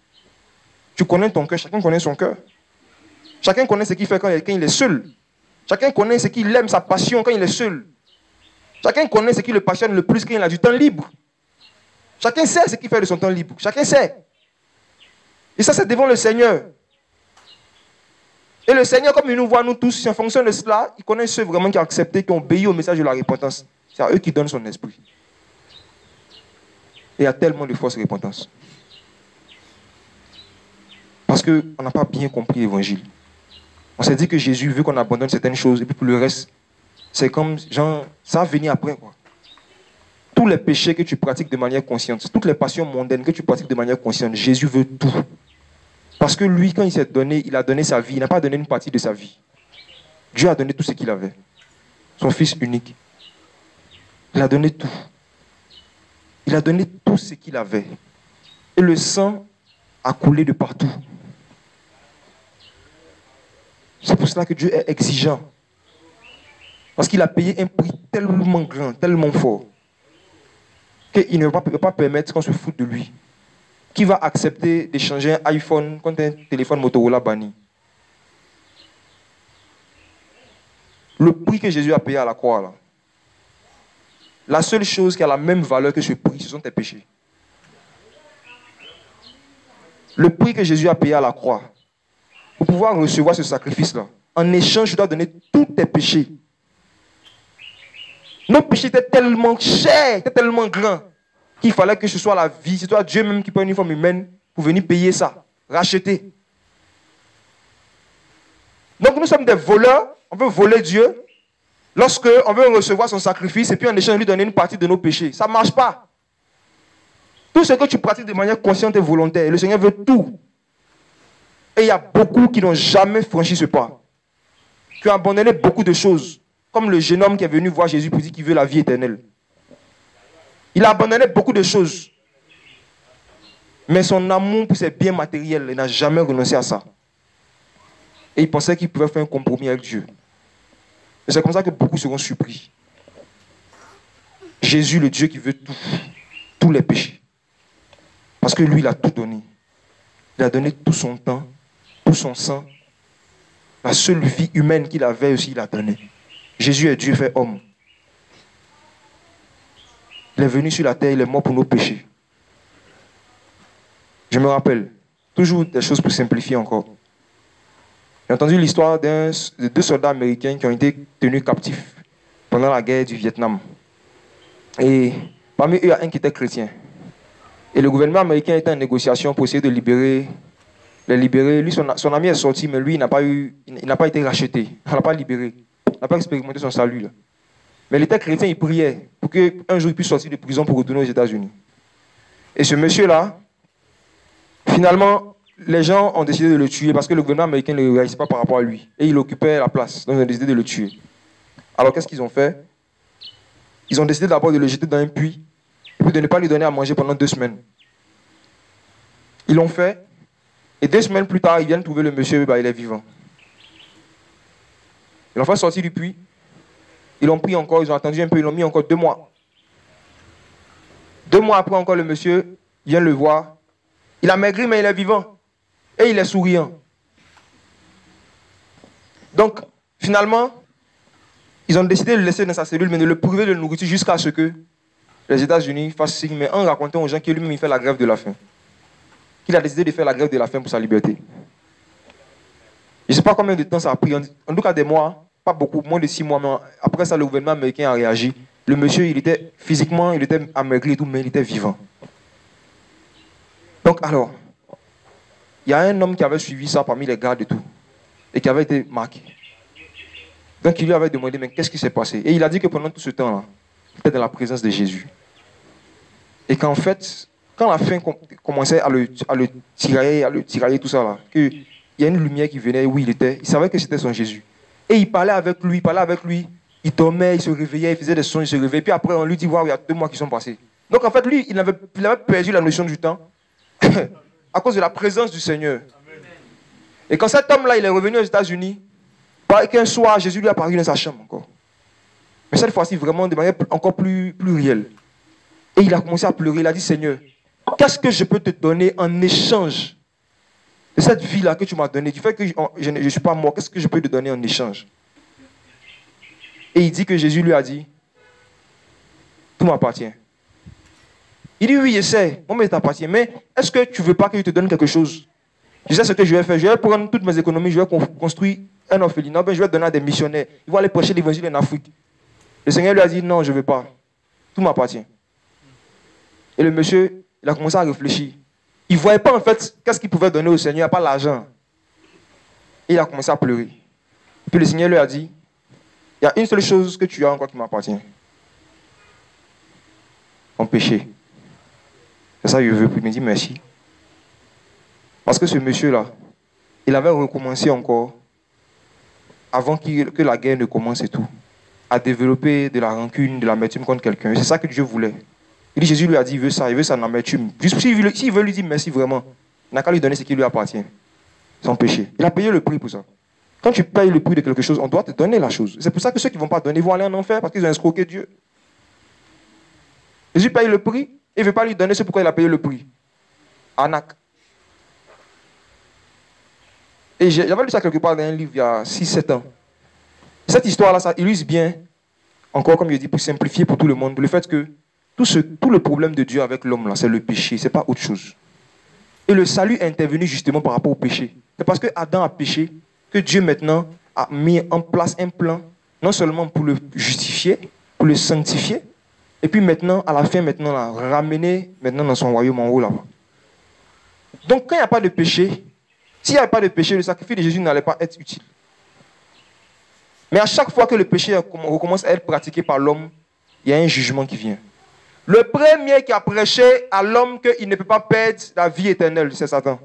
Tu connais ton cœur, chacun connaît son cœur. Chacun connaît ce qu'il fait quand il est seul. Chacun connaît ce qu'il aime, sa passion quand il est seul. Chacun connaît ce qui le passionne le plus quand il a du temps libre. Chacun sait ce qu'il fait de son temps libre. Chacun sait. Et ça, c'est devant le Seigneur. Et le Seigneur, comme il nous voit, nous tous, en fonction de cela, il connaît ceux vraiment qui ont accepté, qui ont obéi au message de la repentance. C'est à eux qui donnent son esprit. Et il y a tellement de fausse repentance. Parce qu'on n'a pas bien compris l'évangile. On s'est dit que Jésus veut qu'on abandonne certaines choses, et puis pour le reste, c'est comme, genre, ça va venir après, quoi. tous les péchés que tu pratiques de manière consciente, toutes les passions mondaines que tu pratiques de manière consciente, Jésus veut tout. Parce que lui, quand il s'est donné, il a donné sa vie. Il n'a pas donné une partie de sa vie. Dieu a donné tout ce qu'il avait. Son Fils unique. Il a donné tout. Il a donné tout ce qu'il avait. Et le sang a coulé de partout. C'est pour cela que Dieu est exigeant. Parce qu'il a payé un prix tellement grand, tellement fort, qu'il ne peut pas permettre qu'on se foute de lui. Qui va accepter d'échanger un iPhone contre un téléphone Motorola banni? Le prix que Jésus a payé à la croix, là, la seule chose qui a la même valeur que ce prix, ce sont tes péchés. Le prix que Jésus a payé à la croix, pour pouvoir recevoir ce sacrifice-là, en échange, tu dois donner tous tes péchés. Nos péchés étaient tellement chers, étaient tellement grands, qu'il fallait que ce soit la vie, c'est toi Dieu même qui prend une forme humaine pour venir payer ça, racheter. Donc nous sommes des voleurs, on veut voler Dieu, lorsqu'on veut recevoir son sacrifice et puis en échange lui donner une partie de nos péchés. Ça ne marche pas. Tout ce que tu pratiques de manière consciente et volontaire, le Seigneur veut tout. Et il y a beaucoup qui n'ont jamais franchi ce pas, qui ont abandonné beaucoup de choses, comme le jeune homme qui est venu voir Jésus pour dire qu'il veut la vie éternelle. Il a abandonné beaucoup de choses. Mais son amour pour ses biens matériels, il n'a jamais renoncé à ça. Et il pensait qu'il pouvait faire un compromis avec Dieu. Et c'est comme ça que beaucoup seront surpris. Jésus, le Dieu qui veut tout, tous les péchés. Parce que lui, il a tout donné. Il a donné tout son temps, tout son sang. La seule vie humaine qu'il avait aussi, il a donné. Jésus est Dieu fait homme. Il est venu sur la terre, il est mort pour nos péchés. Je me rappelle, toujours des choses pour simplifier encore. J'ai entendu l'histoire de 2 soldats américains qui ont été tenus captifs pendant la guerre du Vietnam. Et parmi eux, il y a un qui était chrétien. Et le gouvernement américain était en négociation pour essayer de les libérer. Lui, son ami est sorti, mais lui, il n'a pas été racheté. Il n'a pas libéré. Il n'a pas expérimenté son salut. Là. Mais il était chrétien, il priait pour qu'un jour il puisse sortir de prison pour retourner aux États-Unis. Et ce monsieur-là, finalement, les gens ont décidé de le tuer parce que le gouvernement américain ne le réagissait pas par rapport à lui. Et il occupait la place. Donc ils ont décidé de le tuer. Alors qu'est-ce qu'ils ont fait? Ils ont décidé d'abord de le jeter dans un puits et puis de ne pas lui donner à manger pendant 2 semaines. Ils l'ont fait. Et 2 semaines plus tard, ils viennent trouver le monsieur, il est vivant. Ils l'ont fait sortir du puits. Ils l'ont pris encore, ils ont attendu un peu, ils l'ont mis encore 2 mois. 2 mois après encore, le monsieur vient le voir. Il a maigri, mais il est vivant. Et il est souriant. Donc, finalement, ils ont décidé de le laisser dans sa cellule, mais de le priver de nourriture jusqu'à ce que les États-Unis fassent signe, mais en racontant aux gens que lui-même il fait la grève de la faim. Qu'il a décidé de faire la grève de la faim pour sa liberté. Je ne sais pas combien de temps ça a pris, en tout cas des mois, pas beaucoup, moins de 6 mois, mais après ça, le gouvernement américain a réagi. Le monsieur, il était physiquement, il était amaigri et tout, mais il était vivant. Donc alors, il y a un homme qui avait suivi ça parmi les gardes et tout, et qui avait été marqué. Donc il lui avait demandé, mais qu'est-ce qui s'est passé? Et il a dit que pendant tout ce temps-là, il était dans la présence de Jésus. Et qu'en fait, quand la faim commençait à le tirailler, tout ça là, qu'il y a une lumière qui venait où il était, il savait que c'était son Jésus. Et il parlait avec lui, il dormait, il se réveillait, il faisait des sons, il se réveillait. Puis après, on lui dit, waouh, il y a 2 mois qui sont passés. Donc en fait, lui, il avait perdu la notion du temps à cause de la présence du Seigneur. Et quand cet homme-là, il est revenu aux États-Unis, qu'un soir, Jésus lui a apparu dans sa chambre encore. Mais cette fois-ci, vraiment de manière encore plus réelle. Et il a commencé à pleurer, il a dit, Seigneur, qu'est-ce que je peux te donner en échange de cette vie-là que tu m'as donnée? Du fait que je ne suis pas mort, qu'est-ce que je peux te donner en échange? Et il dit que Jésus lui a dit, tout m'appartient. Il dit, oui, je sais, moi, mais t'appartient. Mais est-ce que tu ne veux pas que je te donne quelque chose? Je sais ce que je vais faire. Je vais prendre toutes mes économies, je vais construire un orphelinat, je vais donner à des missionnaires. Ils vont aller prêcher l'évangile en Afrique. Le Seigneur lui a dit, non, je ne veux pas. Tout m'appartient. Et le monsieur, il a commencé à réfléchir. Il ne voyait pas en fait qu'est-ce qu'il pouvait donner au Seigneur, pas l'argent. Et il a commencé à pleurer. Puis le Seigneur lui a dit, il y a une seule chose que tu as encore qui m'appartient. son péché. C'est ça que je veux. Puis il me dit merci. Parce que ce monsieur-là, il avait recommencé encore, avant que la guerre ne commence et tout, à développer de la rancune, de l'amertume contre quelqu'un. C'est ça que Dieu voulait. Il dit, Jésus lui a dit, il veut ça en amertume. Juste s'il veut lui dire merci vraiment, il n'a qu'à lui donner ce qui lui appartient. Son péché. Il a payé le prix pour ça. Quand tu payes le prix de quelque chose, on doit te donner la chose. C'est pour ça que ceux qui ne vont pas donner vont aller en enfer parce qu'ils ont escroqué Dieu. Jésus paye le prix, il ne veut pas lui donner ce pourquoi il a payé le prix. Arnaque. Et j'avais lu ça quelque part dans un livre il y a 6-7 ans. Cette histoire-là, ça illustre bien, encore comme je dis, pour simplifier pour tout le monde, le fait que tout le problème de Dieu avec l'homme, là, c'est le péché, ce n'est pas autre chose. Et le salut est intervenu justement par rapport au péché. C'est parce que Adam a péché que Dieu maintenant a mis en place un plan, non seulement pour le justifier, pour le sanctifier, et puis maintenant, à la fin, maintenant, là, ramener maintenant dans son royaume en haut là-bas. Donc quand il n'y a pas de péché, s'il n'y avait pas de péché, le sacrifice de Jésus n'allait pas être utile. Mais à chaque fois que le péché recommence à être pratiqué par l'homme, il y a un jugement qui vient. Le premier qui a prêché à l'homme qu'il ne peut pas perdre la vie éternelle, c'est Satan.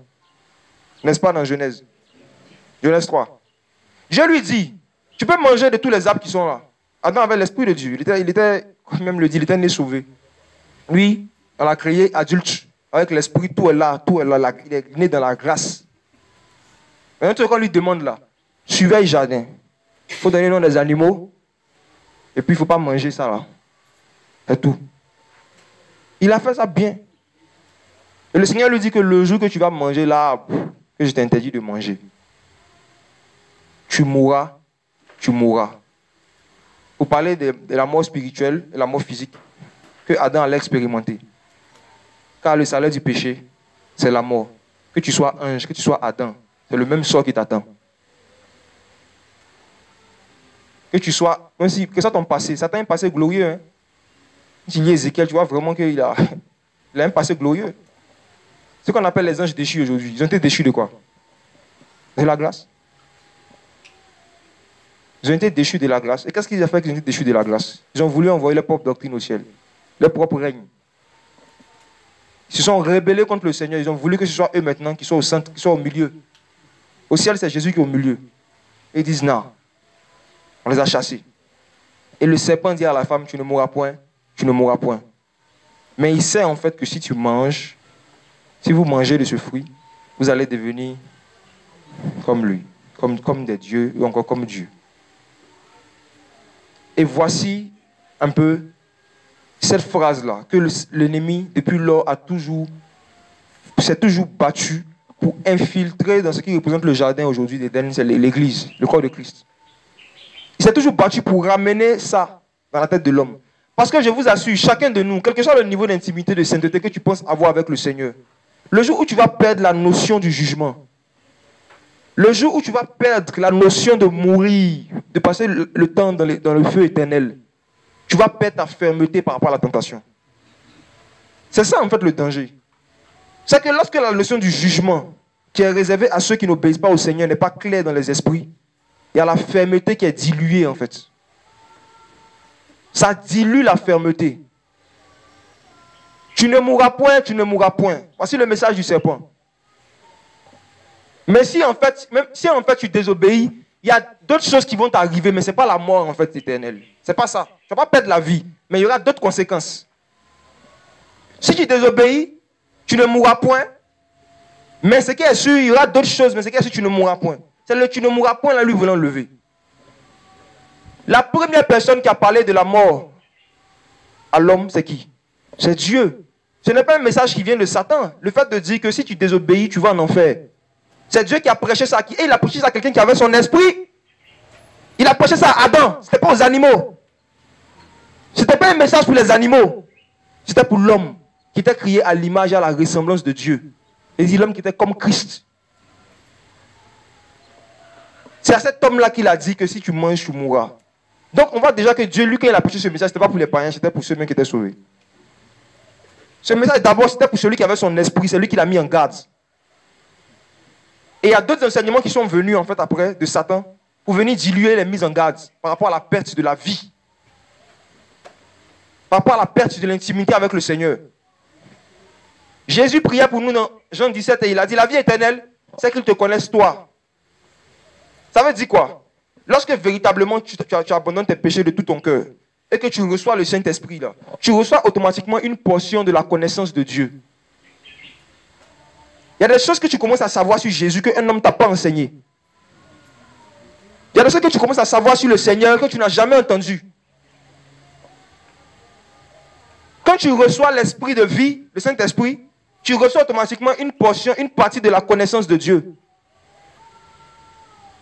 N'est-ce pas dans Genèse? Genèse 3. Je lui dis, tu peux manger de tous les arbres qui sont là. Adam avait l'esprit de Dieu. Il était, comme même le dit, il était né sauvé. Lui, on l'a créé adulte. Avec l'esprit, tout est là. Il est né dans la grâce. Maintenant, quand on lui demande là, surveille le jardin. Il faut donner le nom des animaux. Et puis, il ne faut pas manger ça là. C'est tout. Il a fait ça bien. Et le Seigneur lui dit que le jour que tu vas manger l'arbre que je t'interdis de manger, tu mourras, tu mourras. Pour parler de la mort spirituelle et la mort physique que Adam allait expérimenter. Car le salaire du péché, c'est la mort. Que tu sois ange, que tu sois Adam, c'est le même sort qui t'attend. Que tu sois, même si, que ça ton passé, Satan a un passé glorieux. Hein? Si tu lis Ézéchiel, tu vois vraiment qu'il a un passé glorieux. Ce qu'on appelle les anges déchus aujourd'hui. Ils ont été déchus de quoi? De la grâce. Ils ont été déchus de la grâce. Et qu'est-ce qu'ils ont fait qu'ils ont été déchus de la grâce? Ils ont voulu envoyer leur propre doctrine au ciel. Leur propre règne. Ils se sont rebellés contre le Seigneur. Ils ont voulu que ce soit eux maintenant qui soient au centre, qui soient au milieu. Au ciel, c'est Jésus qui est au milieu. Et ils disent non. On les a chassés. Et le serpent dit à la femme, tu ne mourras point, tu ne mourras point. Mais il sait en fait que si tu manges, si vous mangez de ce fruit, vous allez devenir comme lui, comme des dieux, ou encore comme Dieu. Et voici un peu cette phrase-là, que l'ennemi, depuis lors, s'est toujours battu pour infiltrer dans ce qui représente le jardin aujourd'hui d'Éden, c'est l'Église, le corps de Christ. Il s'est toujours battu pour ramener ça dans la tête de l'homme. Parce que je vous assure, chacun de nous, quel que soit le niveau d'intimité, de sainteté que tu penses avoir avec le Seigneur, le jour où tu vas perdre la notion du jugement, le jour où tu vas perdre la notion de mourir, de passer le temps dans le feu éternel, tu vas perdre ta fermeté par rapport à la tentation. C'est ça en fait le danger. C'est que lorsque la notion du jugement, qui est réservée à ceux qui n'obéissent pas au Seigneur, n'est pas claire dans les esprits, il y a la fermeté qui est diluée en fait. Ça dilue la fermeté. Tu ne mourras point, tu ne mourras point. Voici le message du serpent. Mais si en fait tu désobéis, il y a d'autres choses qui vont t'arriver, mais ce n'est pas la mort en fait éternelle. Ce n'est pas ça. Tu ne vas pas perdre la vie, mais il y aura d'autres conséquences. Si tu désobéis, tu ne mourras point. Mais ce qui est sûr, il y aura d'autres choses, mais ce qui est sûr, tu ne mourras point. C'est le tu ne mourras point là, lui voulant lever. La première personne qui a parlé de la mort à l'homme, c'est qui? C'est Dieu. Ce n'est pas un message qui vient de Satan. Le fait de dire que si tu désobéis, tu vas en enfer. C'est Dieu qui a prêché ça. Et il a prêché ça à quelqu'un qui avait son esprit. Il a prêché ça à Adam. Ce n'était pas aux animaux. Ce n'était pas un message pour les animaux. C'était pour l'homme qui était créé à l'image et à la ressemblance de Dieu. Il dit l'homme qui était comme Christ. C'est à cet homme-là qu'il a dit que si tu manges, tu mourras. Donc on voit déjà que Dieu, lui, quand il a prêché ce message, ce n'était pas pour les païens, c'était pour ceux-mêmes qui étaient sauvés. Ce message, d'abord, c'était pour celui qui avait son esprit, c'est lui qui l'a mis en garde. Et il y a d'autres enseignements qui sont venus, en fait, après, de Satan, pour venir diluer les mises en garde par rapport à la perte de la vie. par rapport à la perte de l'intimité avec le Seigneur. Jésus priait pour nous dans Jean 17 et il a dit, la vie éternelle, c'est qu'ils te connaissent toi. Ça veut dire quoi? Lorsque véritablement tu abandonnes tes péchés de tout ton cœur et que tu reçois le Saint-Esprit, là, tu reçois automatiquement une portion de la connaissance de Dieu. Il y a des choses que tu commences à savoir sur Jésus qu'un homme ne t'a pas enseigné. Il y a des choses que tu commences à savoir sur le Seigneur que tu n'as jamais entendu. Quand tu reçois l'Esprit de vie, le Saint-Esprit, tu reçois automatiquement une portion, une partie de la connaissance de Dieu.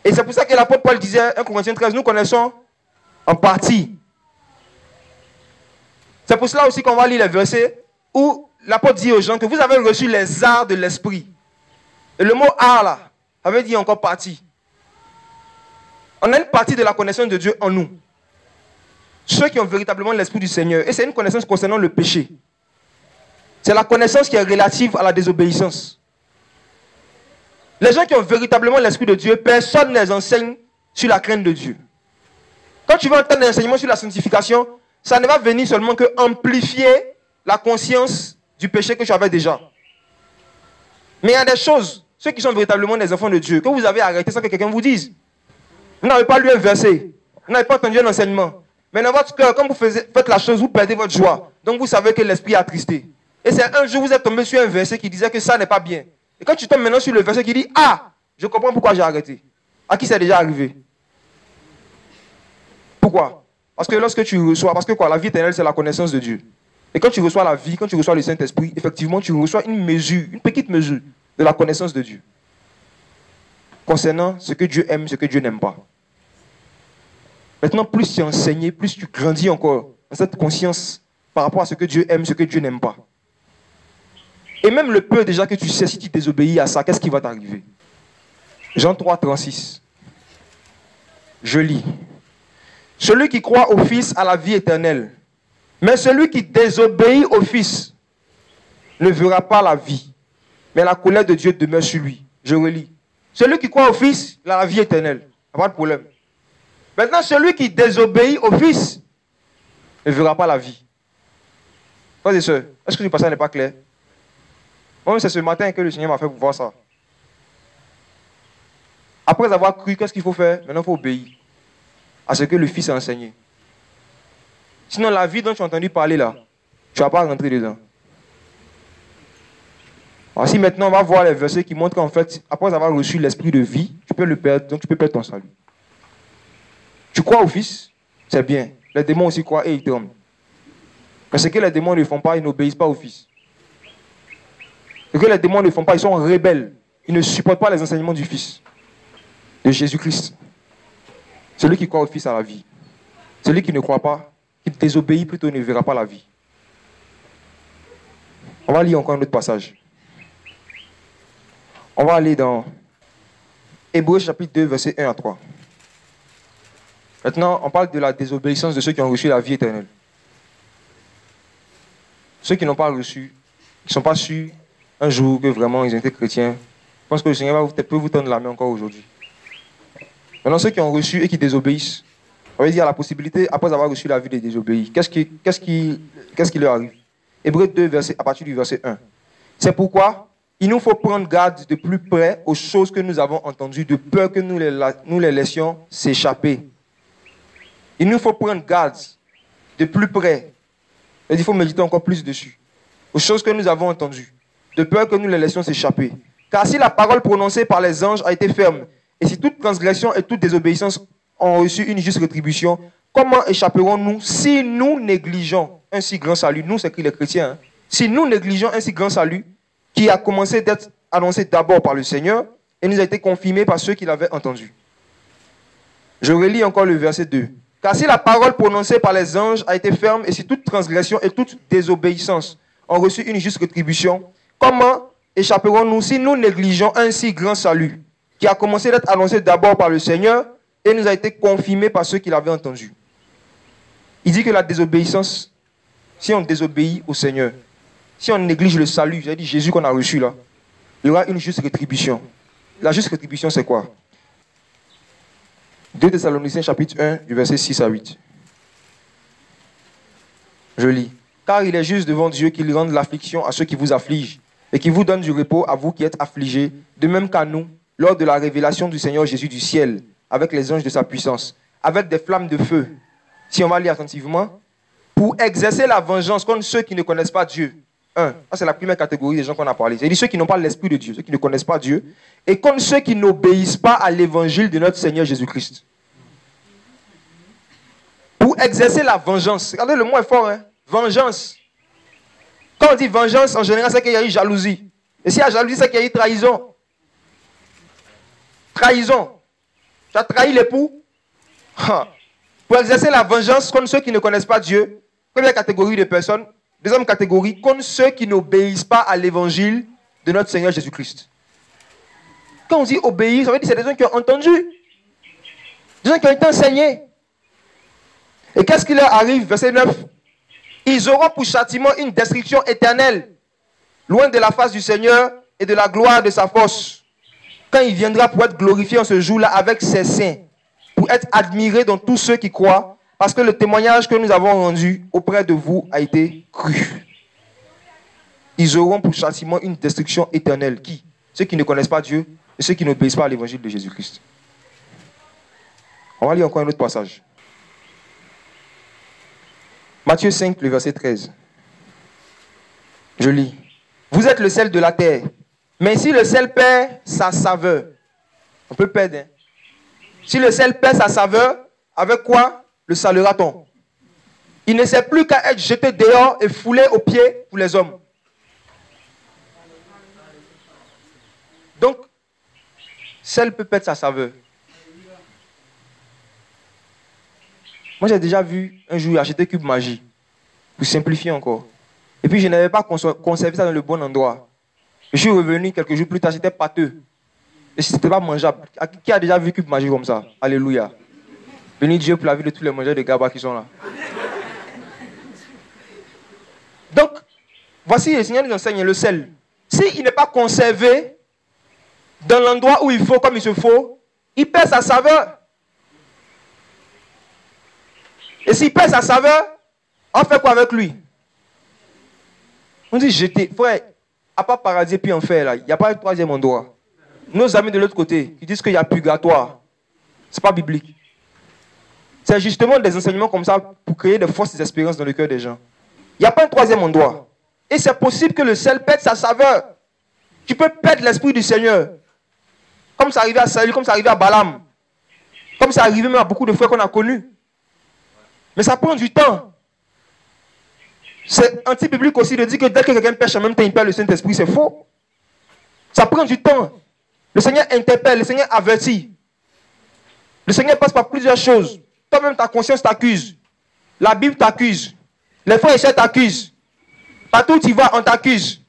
Et c'est pour ça que l'apôtre Paul disait, 1 Corinthiens 13, nous connaissons en partie. C'est pour cela aussi qu'on va lire les versets où l'apôtre dit aux gens que vous avez reçu les arts de l'esprit. Et le mot art là, ça veut dire encore partie. On a une partie de la connaissance de Dieu en nous. Ceux qui ont véritablement l'esprit du Seigneur. Et c'est une connaissance concernant le péché. C'est la connaissance qui est relative à la désobéissance. Les gens qui ont véritablement l'Esprit de Dieu, personne ne les enseigne sur la crainte de Dieu. Quand tu vas entendre des enseignements sur la sanctification, ça ne va venir seulement que amplifier la conscience du péché que tu avais déjà. Mais il y a des choses, ceux qui sont véritablement des enfants de Dieu, que vous avez arrêté sans que quelqu'un vous dise. Vous n'avez pas lu un verset, vous n'avez pas entendu un enseignement. Mais dans votre cœur, quand vous faites la chose, vous perdez votre joie. Donc vous savez que l'esprit est attristé. Et c'est un jour, vous êtes tombé sur un verset qui disait que ça n'est pas bien. Et quand tu tombes maintenant sur le verset qui dit, ah, je comprends pourquoi j'ai arrêté. À qui c'est déjà arrivé? Pourquoi? Parce que lorsque tu reçois, parce que quoi, la vie éternelle, c'est la connaissance de Dieu. Et quand tu reçois la vie, quand tu reçois le Saint-Esprit, effectivement, tu reçois une mesure, une petite mesure de la connaissance de Dieu. Concernant ce que Dieu aime, ce que Dieu n'aime pas. Maintenant, plus tu es enseigné, plus tu grandis encore dans cette conscience par rapport à ce que Dieu aime, ce que Dieu n'aime pas. Et même le peu déjà que tu sais, si tu désobéis à ça, qu'est-ce qui va t'arriver? Jean 3, 36. Je lis. Celui qui croit au Fils a la vie éternelle. Mais celui qui désobéit au Fils ne verra pas la vie. Mais la colère de Dieu demeure sur lui. Je relis. Celui qui croit au Fils a la vie éternelle. Pas de problème. Maintenant, celui qui désobéit au Fils ne verra pas la vie. Frères et sœurs, est-ce que ce passage n'est pas clair? Moi, c'est ce matin que le Seigneur m'a fait voir ça. Après avoir cru, qu'est-ce qu'il faut faire? Maintenant, il faut obéir à ce que le Fils a enseigné. Sinon, la vie dont tu as entendu parler là, tu ne vas pas rentrer dedans. Alors, si maintenant on va voir les versets qui montrent qu'en fait, après avoir reçu l'esprit de vie, tu peux le perdre, donc tu peux perdre ton salut. Tu crois au Fils, c'est bien. Les démons aussi croient et ils tremblent. Mais ce que les démons ne font pas, ils n'obéissent pas au Fils. Ce que les démons ne font pas, ils sont rebelles. Ils ne supportent pas les enseignements du Fils, de Jésus-Christ. Celui qui croit au Fils a la vie. Celui qui ne croit pas, qui désobéit plutôt, ne verra pas la vie. On va lire encore un autre passage. On va aller dans Hébreux chapitre 2, versets 1 à 3. Maintenant, on parle de la désobéissance de ceux qui ont reçu la vie éternelle. Ceux qui n'ont pas reçu, qui ne sont pas sûrs un jour que vraiment ils ont été chrétiens, je pense que le Seigneur peut vous tendre la main encore aujourd'hui. Maintenant, ceux qui ont reçu et qui désobéissent, on va dire la possibilité, après avoir reçu la vie, de désobéir. Qu'est-ce qui leur arrive? Hébreux 2, à partir du verset 1. C'est pourquoi il nous faut prendre garde de plus près aux choses que nous avons entendues, de peur que nous les laissions s'échapper. Il nous faut prendre garde de plus près. Il faut méditer encore plus dessus. Aux choses que nous avons entendues, de peur que nous les laissions s'échapper. Car si la parole prononcée par les anges a été ferme, et si toute transgression et toute désobéissance ont reçu une juste rétribution, comment échapperons-nous si nous négligeons un si grand salut? Nous, c'est écrit les chrétiens. Hein? Si nous négligeons un si grand salut, qui a commencé d'être annoncé d'abord par le Seigneur, et nous a été confirmé par ceux qui l'avaient entendu. Je relis encore le verset 2. Car si la parole prononcée par les anges a été ferme, et si toute transgression et toute désobéissance ont reçu une juste rétribution, comment échapperons-nous si nous négligeons un si grand salut, qui a commencé d'être annoncé d'abord par le Seigneur, et nous a été confirmé par ceux qui l'avaient entendu? Il dit que la désobéissance, si on désobéit au Seigneur, si on néglige le salut, j'ai dit Jésus qu'on a reçu là, il y aura une juste rétribution. La juste rétribution, c'est quoi? 2 Thessaloniciens chapitre 1, du verset 6 à 8. Je lis. Car il est juste devant Dieu qu'il rende l'affliction à ceux qui vous affligent et qui vous donne du repos à vous qui êtes affligés, de même qu'à nous, lors de la révélation du Seigneur Jésus du ciel, avec les anges de sa puissance, avec des flammes de feu. Si on va lire attentivement, pour exercer la vengeance contre ceux qui ne connaissent pas Dieu. Ça, c'est la première catégorie des gens qu'on a parlé. C'est-à-dire ceux qui n'ont pas l'Esprit de Dieu, ceux qui ne connaissent pas Dieu, et contre ceux qui n'obéissent pas à l'évangile de notre Seigneur Jésus-Christ. Pour exercer la vengeance. Regardez, le mot est fort, hein? Vengeance. Quand on dit vengeance, en général, c'est qu'il y a eu jalousie. Et s'il y a jalousie, c'est qu'il y a eu trahison. Trahison. Tu as trahi l'époux. Pour exercer la vengeance contre ceux qui ne connaissent pas Dieu, première catégorie de personnes. Deuxième catégorie, contre ceux qui n'obéissent pas à l'évangile de notre Seigneur Jésus-Christ. Quand on dit obéir, ça veut dire que c'est des gens qui ont entendu. Des gens qui ont été enseignés. Et qu'est-ce qui leur arrive? Verset 9. Ils auront pour châtiment une destruction éternelle, loin de la face du Seigneur et de la gloire de sa force. Quand il viendra pour être glorifié en ce jour-là avec ses saints, pour être admiré dans tous ceux qui croient, parce que le témoignage que nous avons rendu auprès de vous a été cru. Ils auront pour châtiment une destruction éternelle. Qui? Ceux qui ne connaissent pas Dieu et ceux qui n'obéissent pas à l'évangile de Jésus-Christ. On va lire encore un autre passage. Matthieu 5, le verset 13. Je lis. Vous êtes le sel de la terre. Mais si le sel perd sa saveur, on peut perdre. Hein? Si le sel perd sa saveur, avec quoi le salera-t-on? Il ne sert plus qu'à être jeté dehors et foulé aux pieds pour les hommes. Donc, sel peut perdre sa saveur. Moi, j'ai déjà vu un jour acheter Cube Magie, pour simplifier encore. Et puis, je n'avais pas conservé ça dans le bon endroit. Je suis revenu quelques jours plus tard, c'était pâteux. Et c'était pas mangeable. Qui a déjà vu Cube Magie comme ça? Alléluia. Bénis Dieu pour la vie de tous les mangeurs de Gaba qui sont là. Donc, voici le Seigneur nous enseigne le sel. S'il n'est pas conservé dans l'endroit où il faut, comme il se faut, il perd sa saveur. Et s'il perd sa saveur, on fait quoi avec lui? On dit jeter. Frère, à part paradis et puis enfer, là, il n'y a pas un troisième endroit. Nos amis de l'autre côté, qui disent qu'il y a purgatoire, ce n'est pas biblique. C'est justement des enseignements comme ça pour créer de fausses espérances dans le cœur des gens. Il n'y a pas un troisième endroit. Et c'est possible que le sel perde sa saveur. Tu peux perdre l'esprit du Seigneur. Comme ça arrivait à Saül, comme ça arrivait à Balaam. Comme ça arrivait même à beaucoup de frères qu'on a connus. Mais ça prend du temps. C'est anti-biblique aussi de dire que dès que quelqu'un pêche en même temps, il perd le Saint-Esprit. C'est faux. Ça prend du temps. Le Seigneur interpelle, le Seigneur avertit. Le Seigneur passe par plusieurs choses. Toi-même, ta conscience t'accuse. La Bible t'accuse. Les frères et sœurs t'accusent. Partout où tu vas, on t'accuse.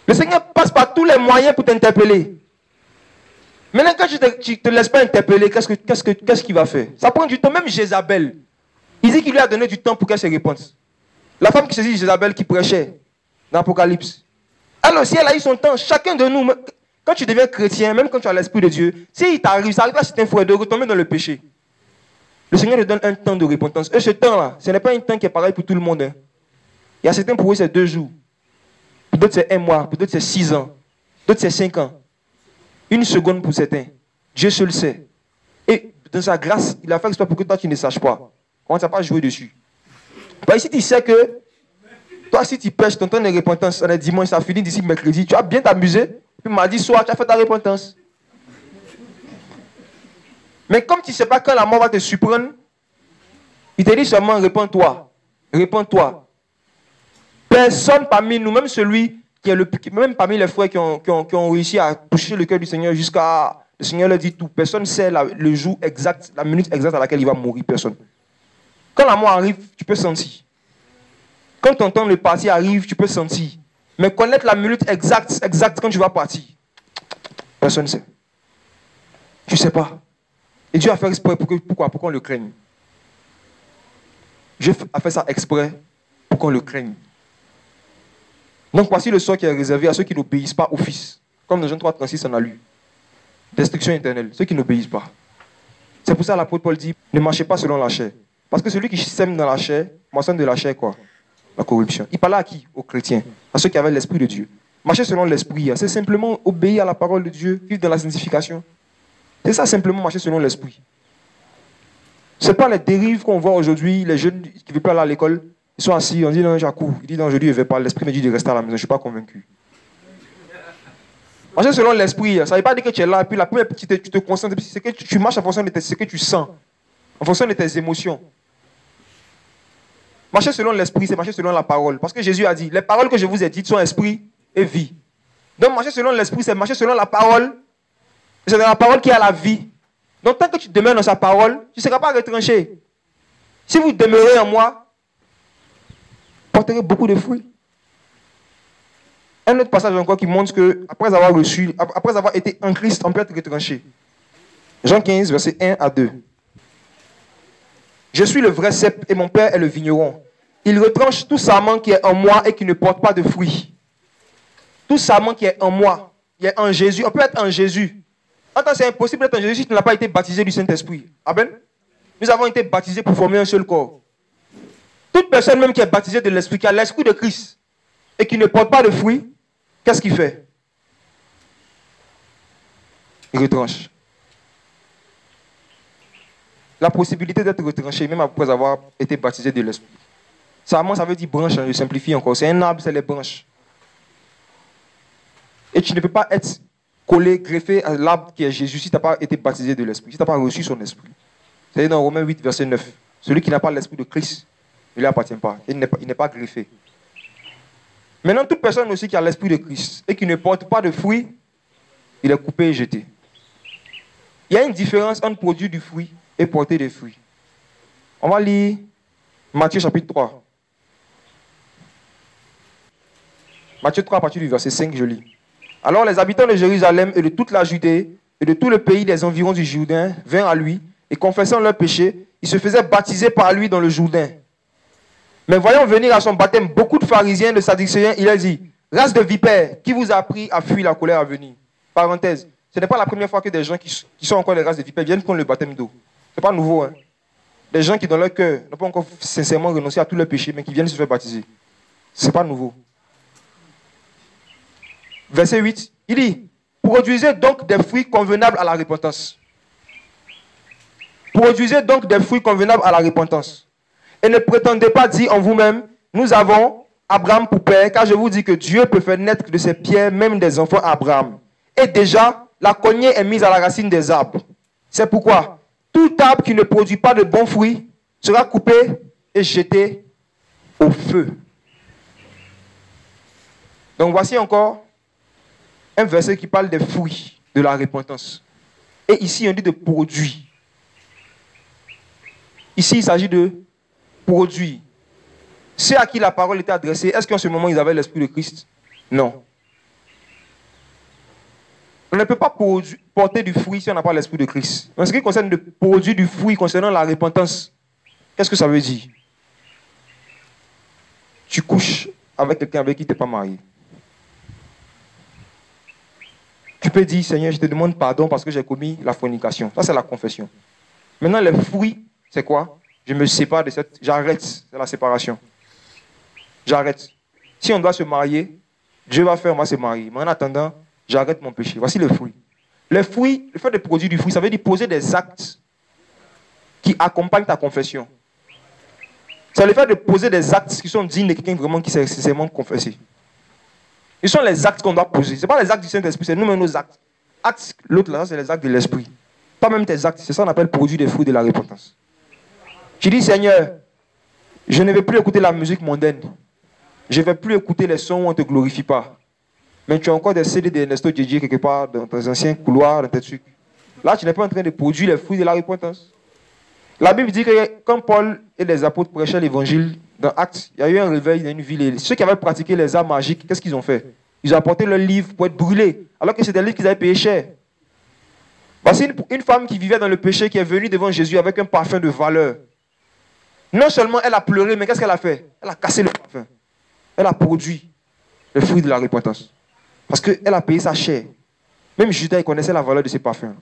Le Seigneur passe par tous les moyens pour t'interpeller. Maintenant, quand tu ne te laisses pas interpeller, qu'est-ce qu'il va faire? Ça prend du temps. Même Jézabel, il dit qu'il lui a donné du temps pour qu'elle se réponde. La femme qui se dit Jézabel qui prêchait dans l'Apocalypse. Alors, si elle a eu son temps, chacun de nous, quand tu deviens chrétien, même quand tu as l'Esprit de Dieu, si il t'arrive, ça arrive à certains fois de retomber dans le péché. Le Seigneur te donne un temps de repentance. Et ce temps-là, ce n'est pas un temps qui est pareil pour tout le monde. Hein. Il y a certains pour eux, c'est 2 jours. Pour d'autres, c'est 1 mois. Pour d'autres, c'est 6 ans. D'autres, c'est 5 ans. 1 seconde pour certains. Dieu seul sait. Et dans sa grâce, il a fait exprès pour que toi, tu ne saches pas. Comment tu n'as pas joué dessus. Bah, ici, tu sais que toi, si tu pêches ton temps de repentance, on est dimanche, ça finit d'ici mercredi, tu vas bien t'amuser. Puis mardi soir, tu as fait ta repentance. Mais comme tu ne sais pas quand la mort va te surprendre, il te dit seulement répands-toi. Répands-toi. Personne parmi nous, même celui qui est même parmi les frères qui ont réussi à toucher le cœur du Seigneur jusqu'à... Le Seigneur leur dit tout. Personne ne sait le jour exact, la minute exacte à laquelle il va mourir. Personne. Quand la mort arrive, tu peux sentir. Quand ton temps de partir arrive, tu peux sentir. Mais connaître la minute exacte quand tu vas partir, personne ne sait. Tu ne sais pas. Et Dieu a fait exprès pourquoi on le craigne. Dieu a fait ça exprès pour qu'on le craigne. Donc voici le sort qui est réservé à ceux qui n'obéissent pas au Fils. Comme dans Jean 3,36 on a lu. Destruction éternelle. Ceux qui n'obéissent pas. C'est pour ça que l'apôtre Paul dit, ne marchez pas selon la chair. Parce que celui qui sème dans la chair, moissonne de la chair quoi? La corruption. Il parlait à qui? Aux chrétiens, à ceux qui avaient l'esprit de Dieu. Marcher selon l'esprit, c'est simplement obéir à la parole de Dieu, vivre dans la sanctification. C'est ça simplement marcher selon l'esprit. Ce n'est pas les dérives qu'on voit aujourd'hui, les jeunes qui ne veulent pas aller à l'école, ils sont assis, on dit non, j'accours. Ils disent non, aujourd'hui je ne vais pas, l'esprit me dit de rester à la maison, je ne suis pas convaincu. Marcher selon l'esprit, ça ne veut pas dire que tu es là, et puis la première tu te concentres, c'est que tu marches en fonction de ce que tu sens, en fonction de tes émotions. Marcher selon l'esprit, c'est marcher selon la parole. Parce que Jésus a dit, les paroles que je vous ai dites sont esprit et vie. Donc marcher selon l'esprit, c'est marcher selon la parole. C'est dans la parole qu'il y a la vie. Donc tant que tu demeures dans sa parole, tu ne seras pas retranché. Si vous demeurez en moi, vous porterez beaucoup de fruits. Un autre passage encore qui montre que après avoir été en Christ, on peut être retranché. Jean 15, verset 1 à 2. Je suis le vrai cep et mon père est le vigneron. Il retranche tout sarment qui est en moi et qui ne porte pas de fruits. Tout sarment qui est en moi, qui est en Jésus. On peut être en Jésus. Attends, c'est impossible d'être en Jésus si tu n'as pas été baptisé du Saint-Esprit. Amen. Nous avons été baptisés pour former un seul corps. Toute personne même qui est baptisée de l'Esprit, qui a l'Esprit de Christ et qui ne porte pas de fruits, qu'est-ce qu'il fait? Il retranche. La possibilité d'être retranché, même après avoir été baptisé de l'Esprit. Ça veut dire branche, je simplifie encore. C'est un arbre, c'est les branches. Et tu ne peux pas être collé, greffé à l'arbre qui est Jésus si tu n'as pas été baptisé de l'Esprit, si tu n'as pas reçu son Esprit. C'est dans Romains 8, verset 9. Celui qui n'a pas l'Esprit de Christ ne lui appartient pas. Il n'est pas greffé. Maintenant, toute personne aussi qui a l'Esprit de Christ et qui ne porte pas de fruits, il est coupé et jeté. Il y a une différence entre produire du fruit et porter des fruits. On va lire Matthieu chapitre 3. Matthieu 3 à partir du verset 5, je lis. Alors les habitants de Jérusalem et de toute la Judée et de tout le pays des environs du Jourdain vinrent à lui et confessant leurs péchés, ils se faisaient baptiser par lui dans le Jourdain. Mais voyant venir à son baptême beaucoup de pharisiens, de sadducéens, il a dit, race de vipères, qui vous a appris à fuir la colère à venir? Parenthèse, ce n'est pas la première fois que des gens qui sont encore des races de vipères viennent prendre le baptême d'eau. Ce n'est pas nouveau. Hein? Des gens qui dans leur cœur n'ont pas encore sincèrement renoncé à tous leurs péchés, mais qui viennent se faire baptiser. Ce n'est pas nouveau. Verset 8, il dit, produisez donc des fruits convenables à la repentance. Produisez donc des fruits convenables à la repentance. Et ne prétendez pas dire en vous-même, nous avons Abraham pour père, car je vous dis que Dieu peut faire naître de ces pierres même des enfants à Abraham. Et déjà, la cognée est mise à la racine des arbres. C'est pourquoi tout arbre qui ne produit pas de bons fruits sera coupé et jeté au feu. Donc voici encore un verset qui parle des fruits de la repentance. Et ici, on dit de produits. Ici, il s'agit de produits. Ceux à qui la parole était adressée, est-ce qu'en ce moment, ils avaient l'Esprit de Christ? Non. On ne peut pas porter du fruit si on n'a pas l'Esprit de Christ. En ce qui concerne de produire du fruit concernant la repentance, qu'est-ce que ça veut dire? Tu couches avec quelqu'un avec qui tu n'es pas marié. Tu peux dire, Seigneur, je te demande pardon parce que j'ai commis la fornication. Ça, c'est la confession. Maintenant, les fruits, c'est quoi? Je me sépare de cette... J'arrête, c'est la séparation. J'arrête. Si on doit se marier, Dieu va faire, on va se marier. Mais en attendant, j'arrête mon péché. Voici le fruit. Les fruits, le fait de produire du fruit, ça veut dire poser des actes qui accompagnent ta confession. C'est le fait de poser des actes qui sont dignes de quelqu'un vraiment qui s'est sincèrement confessé. Ce sont les actes qu'on doit poser. Ce n'est pas les actes du Saint-Esprit, c'est nous-mêmes nos actes. Actes, l'autre là, c'est les actes de l'Esprit. Pas même tes actes. C'est ça qu'on appelle produire des fruits de la repentance. Tu dis, Seigneur, je ne vais plus écouter la musique mondaine. Je ne vais plus écouter les sons où on ne te glorifie pas. Mais tu as encore des CD d'Ernesto Djedje quelque part dans tes anciens couloirs, dans tes trucs. Là, tu n'es pas en train de produire les fruits de la repentance. La Bible dit que quand Paul et les apôtres prêchaient l'évangile, dans Actes, il y a eu un réveil dans une ville. Et ceux qui avaient pratiqué les arts magiques, qu'est-ce qu'ils ont fait? Ils ont apporté leurs livres pour être brûlés, alors que c'était des livres qu'ils avaient payés cher. Voici une femme qui vivait dans le péché, qui est venue devant Jésus avec un parfum de valeur. Non seulement elle a pleuré, mais qu'est-ce qu'elle a fait? Elle a cassé le parfum. Elle a produit le fruit de la repentance. Parce qu'elle a payé sa chair. Même Judas, il connaissait la valeur de ses parfums.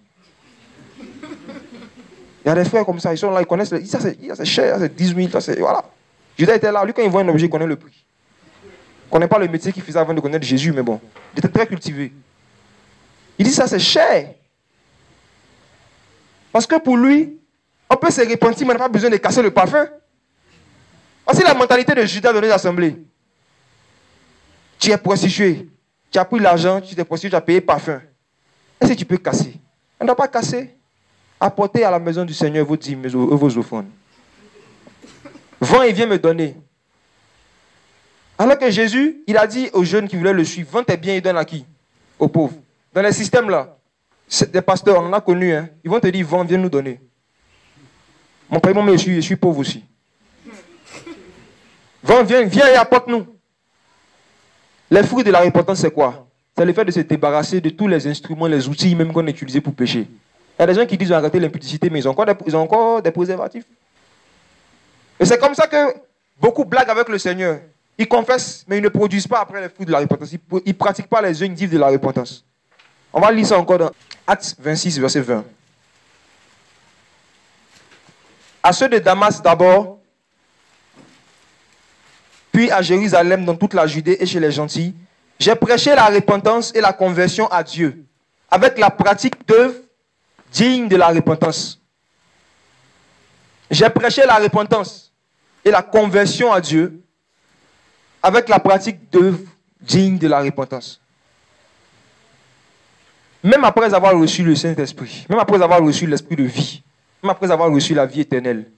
Il y a des frères comme ça, ils sont là, ils connaissent, ça c'est cher, ça c'est 10 000, ça c'est, voilà. Judas était là, lui quand il voit un objet, il connaît le prix. Il ne connaît pas le métier qu'il faisait avant de connaître Jésus, mais bon, il était très cultivé. Il dit ça c'est cher. Parce que pour lui, on peut se repentir, mais on n'a pas besoin de casser le parfum. Voici la mentalité de Judas dans les assemblées. Tu es prostitué, tu as pris l'argent, tu t'es prostitué, tu as payé parfum. Est-ce que tu peux casser? On ne doit pas casser. Apportez à la maison du Seigneur vos dîmes et vos offrandes. Vends et viens me donner. Alors que Jésus, il a dit aux jeunes qui voulaient le suivre, vends tes biens et donne à qui? Aux pauvres. Dans les systèmes là, des pasteurs, on en a connu, hein, ils vont te dire, vends, viens nous donner. Mon père, je suis pauvre aussi. Vends, viens et apporte-nous. Les fruits de la repentance, c'est quoi? C'est le fait de se débarrasser de tous les instruments, les outils même qu'on a utilisés pour pécher. Il y a des gens qui disent arrêter l'impudicité, mais ils ont encore des préservatifs. Et c'est comme ça que beaucoup blaguent avec le Seigneur. Ils confessent, mais ils ne produisent pas après les fruits de la repentance. Ils ne pratiquent pas les œuvres de la repentance. On va lire ça encore dans Actes 26, verset 20. À ceux de Damas d'abord, puis à Jérusalem, dans toute la Judée et chez les gentils, j'ai prêché la repentance et la conversion à Dieu, avec la pratique d'œuvres dignes de la repentance. J'ai prêché la repentance et la conversion à Dieu, avec la pratique d'œuvres dignes de la repentance. Même après avoir reçu le Saint-Esprit, même après avoir reçu l'Esprit de vie, même après avoir reçu la vie éternelle,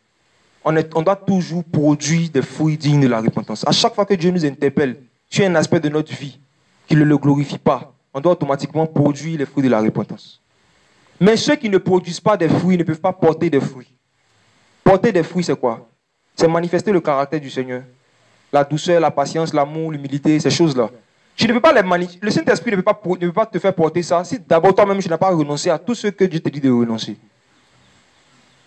on doit toujours produire des fruits dignes de la repentance. À chaque fois que Dieu nous interpelle sur un aspect de notre vie qui ne le glorifie pas, on doit automatiquement produire les fruits de la repentance. Mais ceux qui ne produisent pas des fruits ne peuvent pas porter des fruits. Porter des fruits, c'est quoi? C'est manifester le caractère du Seigneur. La douceur, la patience, l'amour, l'humilité, ces choses-là. Tu ne peux pas les manifester. Le Saint-Esprit ne peut pas te faire porter ça si d'abord toi-même tu n'as pas renoncé à tout ce que Dieu te dit de renoncer.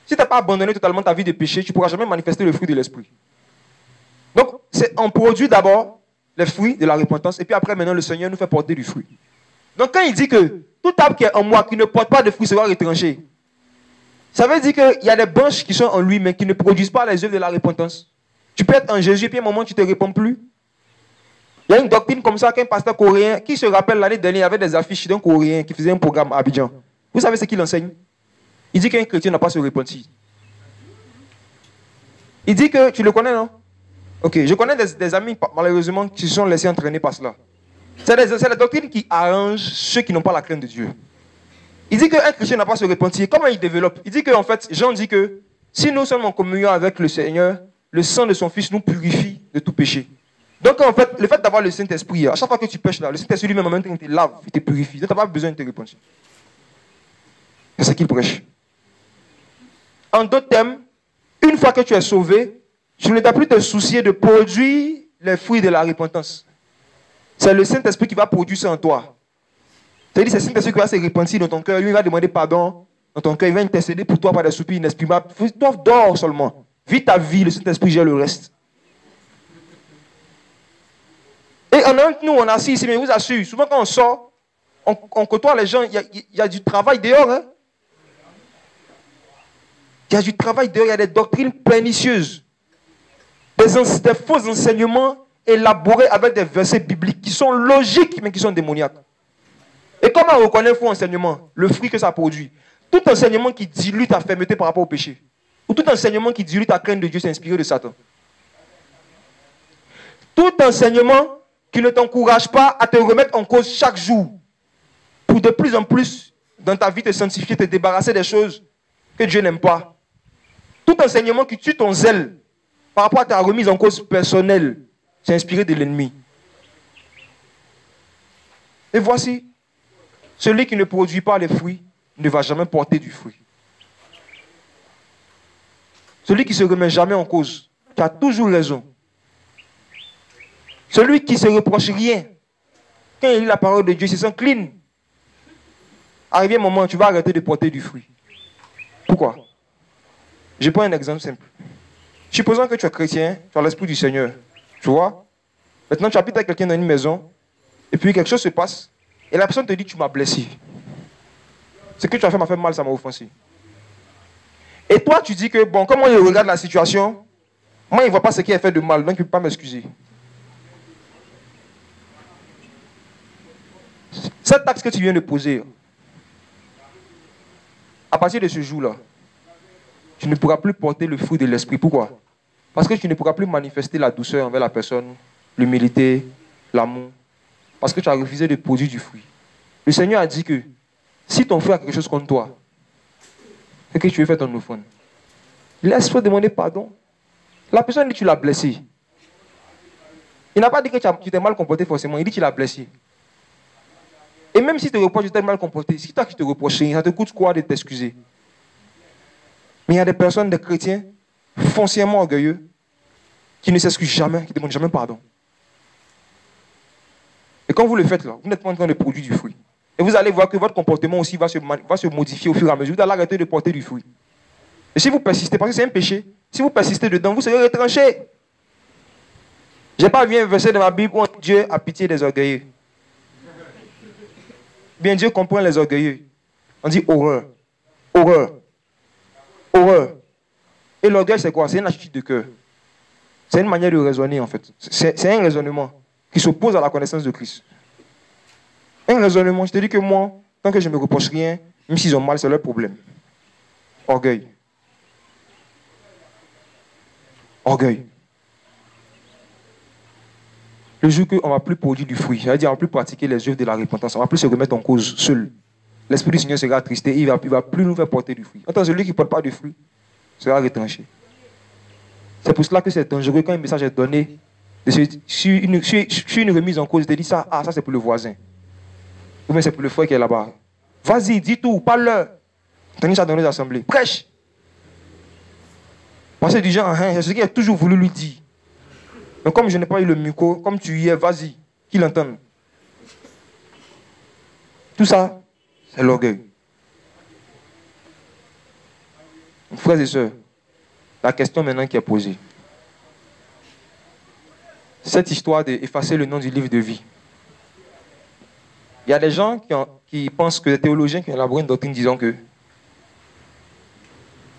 Si tu n'as pas abandonné totalement ta vie de péché, tu ne pourras jamais manifester le fruit de l'Esprit. Donc, on produit d'abord les fruits de la repentance et puis après, maintenant, le Seigneur nous fait porter du fruit. Donc, quand il dit que tout arbre qui est en moi, qui ne porte pas de fruits, sera retranché, ça veut dire qu'il y a des branches qui sont en lui, mais qui ne produisent pas les œuvres de la repentance. Tu peux être en Jésus et puis à un moment, tu ne te réponds plus. Il y a une doctrine comme ça qu'un pasteur coréen, qui se rappelle l'année dernière, il y avait des affiches d'un coréen qui faisait un programme à Abidjan. Vous savez ce qu'il enseigne? Il dit qu'un chrétien n'a pas à se repentir. Il dit que, tu le connais, non? Ok, je connais des amis, malheureusement, qui se sont laissés entraîner par cela. C'est la doctrine qui arrange ceux qui n'ont pas la crainte de Dieu. Il dit qu'un chrétien n'a pas à se repentir. Comment il développe? Il dit qu'en fait, Jean dit que si nous sommes en communion avec le Seigneur, le sang de son Fils nous purifie de tout péché. Donc en fait, le fait d'avoir le Saint-Esprit, à chaque fois que tu pêches là, le Saint-Esprit lui-même en même temps il te lave, il te purifie. Donc tu n'as pas besoin de te repentir. C'est ce qu'il prêche. En d'autres termes, une fois que tu es sauvé, tu ne dois plus te soucier de produire les fruits de la repentance. C'est le Saint-Esprit qui va produire ça en toi. C'est-à-dire c'est le Saint-Esprit qui va se repentir dans ton cœur. Lui, il va demander pardon dans ton cœur. Il va intercéder pour toi par des soupirs inexprimables. Toi, dors seulement. Vis ta vie, le Saint-Esprit gère le reste. Et en un nous, on est assis ici, mais je vous assure, souvent quand on sort, on côtoie les gens, il y a du travail dehors. Hein? Il y a du travail dehors, il y a des doctrines pernicieuses. Des faux enseignements élaborés avec des versets bibliques qui sont logiques, mais qui sont démoniaques. Et comment on reconnaît le faux enseignement? Le fruit que ça produit. Tout enseignement qui dilue ta fermeté par rapport au péché. Ou tout enseignement qui dilue ta crainte de Dieu, c'est inspiré de Satan. Tout enseignement qui ne t'encourage pas à te remettre en cause chaque jour. Pour de plus en plus, dans ta vie, te sanctifier, te débarrasser des choses que Dieu n'aime pas. Tout enseignement qui tue ton zèle par rapport à ta remise en cause personnelle, c'est inspiré de l'ennemi. Et voici, celui qui ne produit pas les fruits ne va jamais porter du fruit. Celui qui ne se remet jamais en cause, qui a toujours raison. Celui qui ne se reproche rien, quand il lit la parole de Dieu, il se sent clean. Arrivé un moment, tu vas arrêter de porter du fruit. Pourquoi? Je prends un exemple simple. Supposons que tu es chrétien, tu as l'esprit du Seigneur. Tu vois? Maintenant, tu habites avec quelqu'un dans une maison, et puis quelque chose se passe, et la personne te dit, tu m'as blessé. Ce que tu as fait m'a fait mal, ça m'a offensé. Et toi, tu dis que, bon, comme moi, je regarde la situation, moi, il ne voit pas ce qui est fait de mal, donc il ne peut pas m'excuser. Cette taxe que tu viens de poser, à partir de ce jour-là, tu ne pourras plus porter le fruit de l'esprit. Pourquoi? Parce que tu ne pourras plus manifester la douceur envers la personne, l'humilité, l'amour. Parce que tu as refusé de produire du fruit. Le Seigneur a dit que si ton frère a quelque chose contre toi, et que tu veux faire ton offrande, laisse-toi demander pardon. La personne dit que tu l'as blessé. Il n'a pas dit que tu t'es mal comporté forcément, il dit que tu l'as blessé. Et même si tu te reproches de t'être mal comporté, si toi qui te reproches, ça te coûte quoi de t'excuser? Mais il y a des personnes, des chrétiens, foncièrement orgueilleux, qui ne s'excusent jamais, qui ne demandent jamais pardon. Et quand vous le faites là, vous n'êtes pas en train de produire du fruit. Et vous allez voir que votre comportement aussi va se modifier au fur et à mesure. Vous allez arrêter de porter du fruit. Et si vous persistez, parce que c'est un péché, si vous persistez dedans, vous serez retranché. Je n'ai pas vu un verset dans ma Bible où Dieu a pitié des orgueilleux. Bien, Dieu comprend les orgueilleux. On dit horreur, horreur, horreur. Et l'orgueil, c'est quoi? C'est une attitude de cœur. C'est une manière de raisonner, en fait. C'est un raisonnement qui s'oppose à la connaissance de Christ. Un raisonnement, je te dis que moi, tant que je ne me reproche rien, même s'ils ont mal, c'est leur problème. Orgueil. Orgueil. Le jour qu'on ne va plus produire du fruit, c'est-à-dire qu'on ne va plus pratiquer les œuvres de la repentance, on ne va plus se remettre en cause seul. L'Esprit du Seigneur sera attristé et il ne va plus nous faire porter du fruit. Attends, celui qui ne porte pas de fruit sera retranché. C'est pour cela que c'est dangereux quand un message est donné. Sur une remise en cause, je te dis ça, ça c'est pour le voisin. Ou bien c'est pour le frère qui est là-bas. Vas-y, dis tout, parle-leur. Tenez ça dans les assemblées. Prêche. Parce que du genre, c'est ce qu'il a toujours voulu lui dire. Mais comme je n'ai pas eu le micro, comme tu y es, vas-y, qu'il entende. Tout ça, c'est l'orgueil. Frères et sœurs, la question maintenant qui est posée. Cette histoire d'effacer le nom du livre de vie. Il y a des gens qui pensent que les théologiens qui ont élaboré une doctrine disant que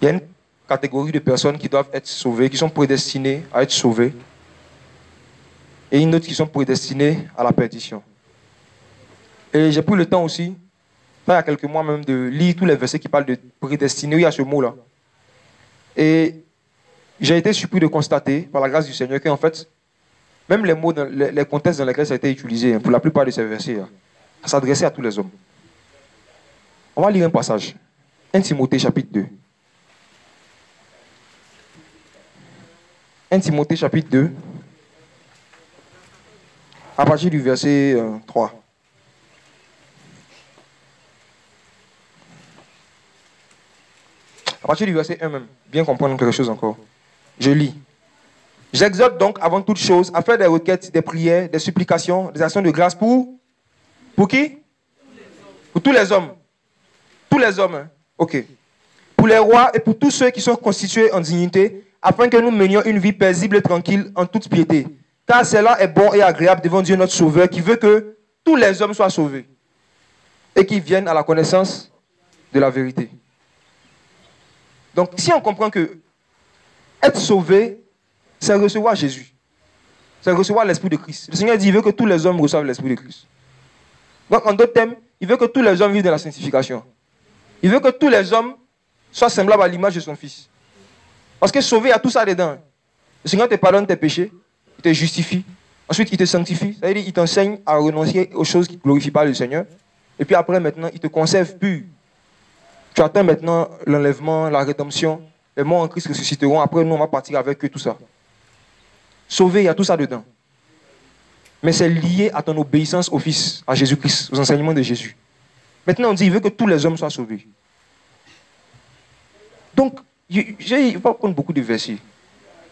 il y a une catégorie de personnes qui doivent être sauvées, qui sont prédestinées à être sauvées, et une autre qui sont prédestinées à la perdition. Et j'ai pris le temps aussi, il y a quelques mois même, de lire tous les versets qui parlent de prédestiné. Il y a ce mot-là. Et j'ai été surpris de constater, par la grâce du Seigneur, qu'en fait, même les mots, les contextes dans lesquels ça a été utilisé, pour la plupart de ces versets, ça s'adressait à tous les hommes. On va lire un passage. 1 Timothée chapitre 2. 1 Timothée chapitre 2, à partir du verset 3. À partir du verset 1 même, bien comprendre quelque chose encore. Je lis. J'exhorte donc avant toute chose à faire des requêtes, des prières, des supplications, des actions de grâce pour qui? Pour tous les hommes. Tous les hommes, hein? Ok. Pour les rois et pour tous ceux qui sont constitués en dignité, afin que nous menions une vie paisible et tranquille en toute piété. Car cela est bon et agréable devant Dieu notre Sauveur, qui veut que tous les hommes soient sauvés et qu'ils viennent à la connaissance de la vérité. Donc, si on comprend que être sauvé, c'est recevoir Jésus. C'est recevoir l'Esprit de Christ. Le Seigneur dit, il veut que tous les hommes reçoivent l'Esprit de Christ. Donc, en d'autres termes, il veut que tous les hommes vivent dans la sanctification. Il veut que tous les hommes soient semblables à l'image de son Fils. Parce que sauver, il y a tout ça dedans. Le Seigneur te pardonne tes péchés, il te justifie. Ensuite, il te sanctifie. C'est-à-dire, il t'enseigne à renoncer aux choses qui ne glorifient pas le Seigneur. Et puis après, maintenant, il te conserve pur. Tu atteins maintenant l'enlèvement, la rédemption. Les morts en Christ ressusciteront. Après, nous, on va partir avec eux, tout ça. Sauver, il y a tout ça dedans. Mais c'est lié à ton obéissance au Fils, à Jésus-Christ, aux enseignements de Jésus. Maintenant, on dit, il veut que tous les hommes soient sauvés. Donc, il ne va pas prendre beaucoup de versets.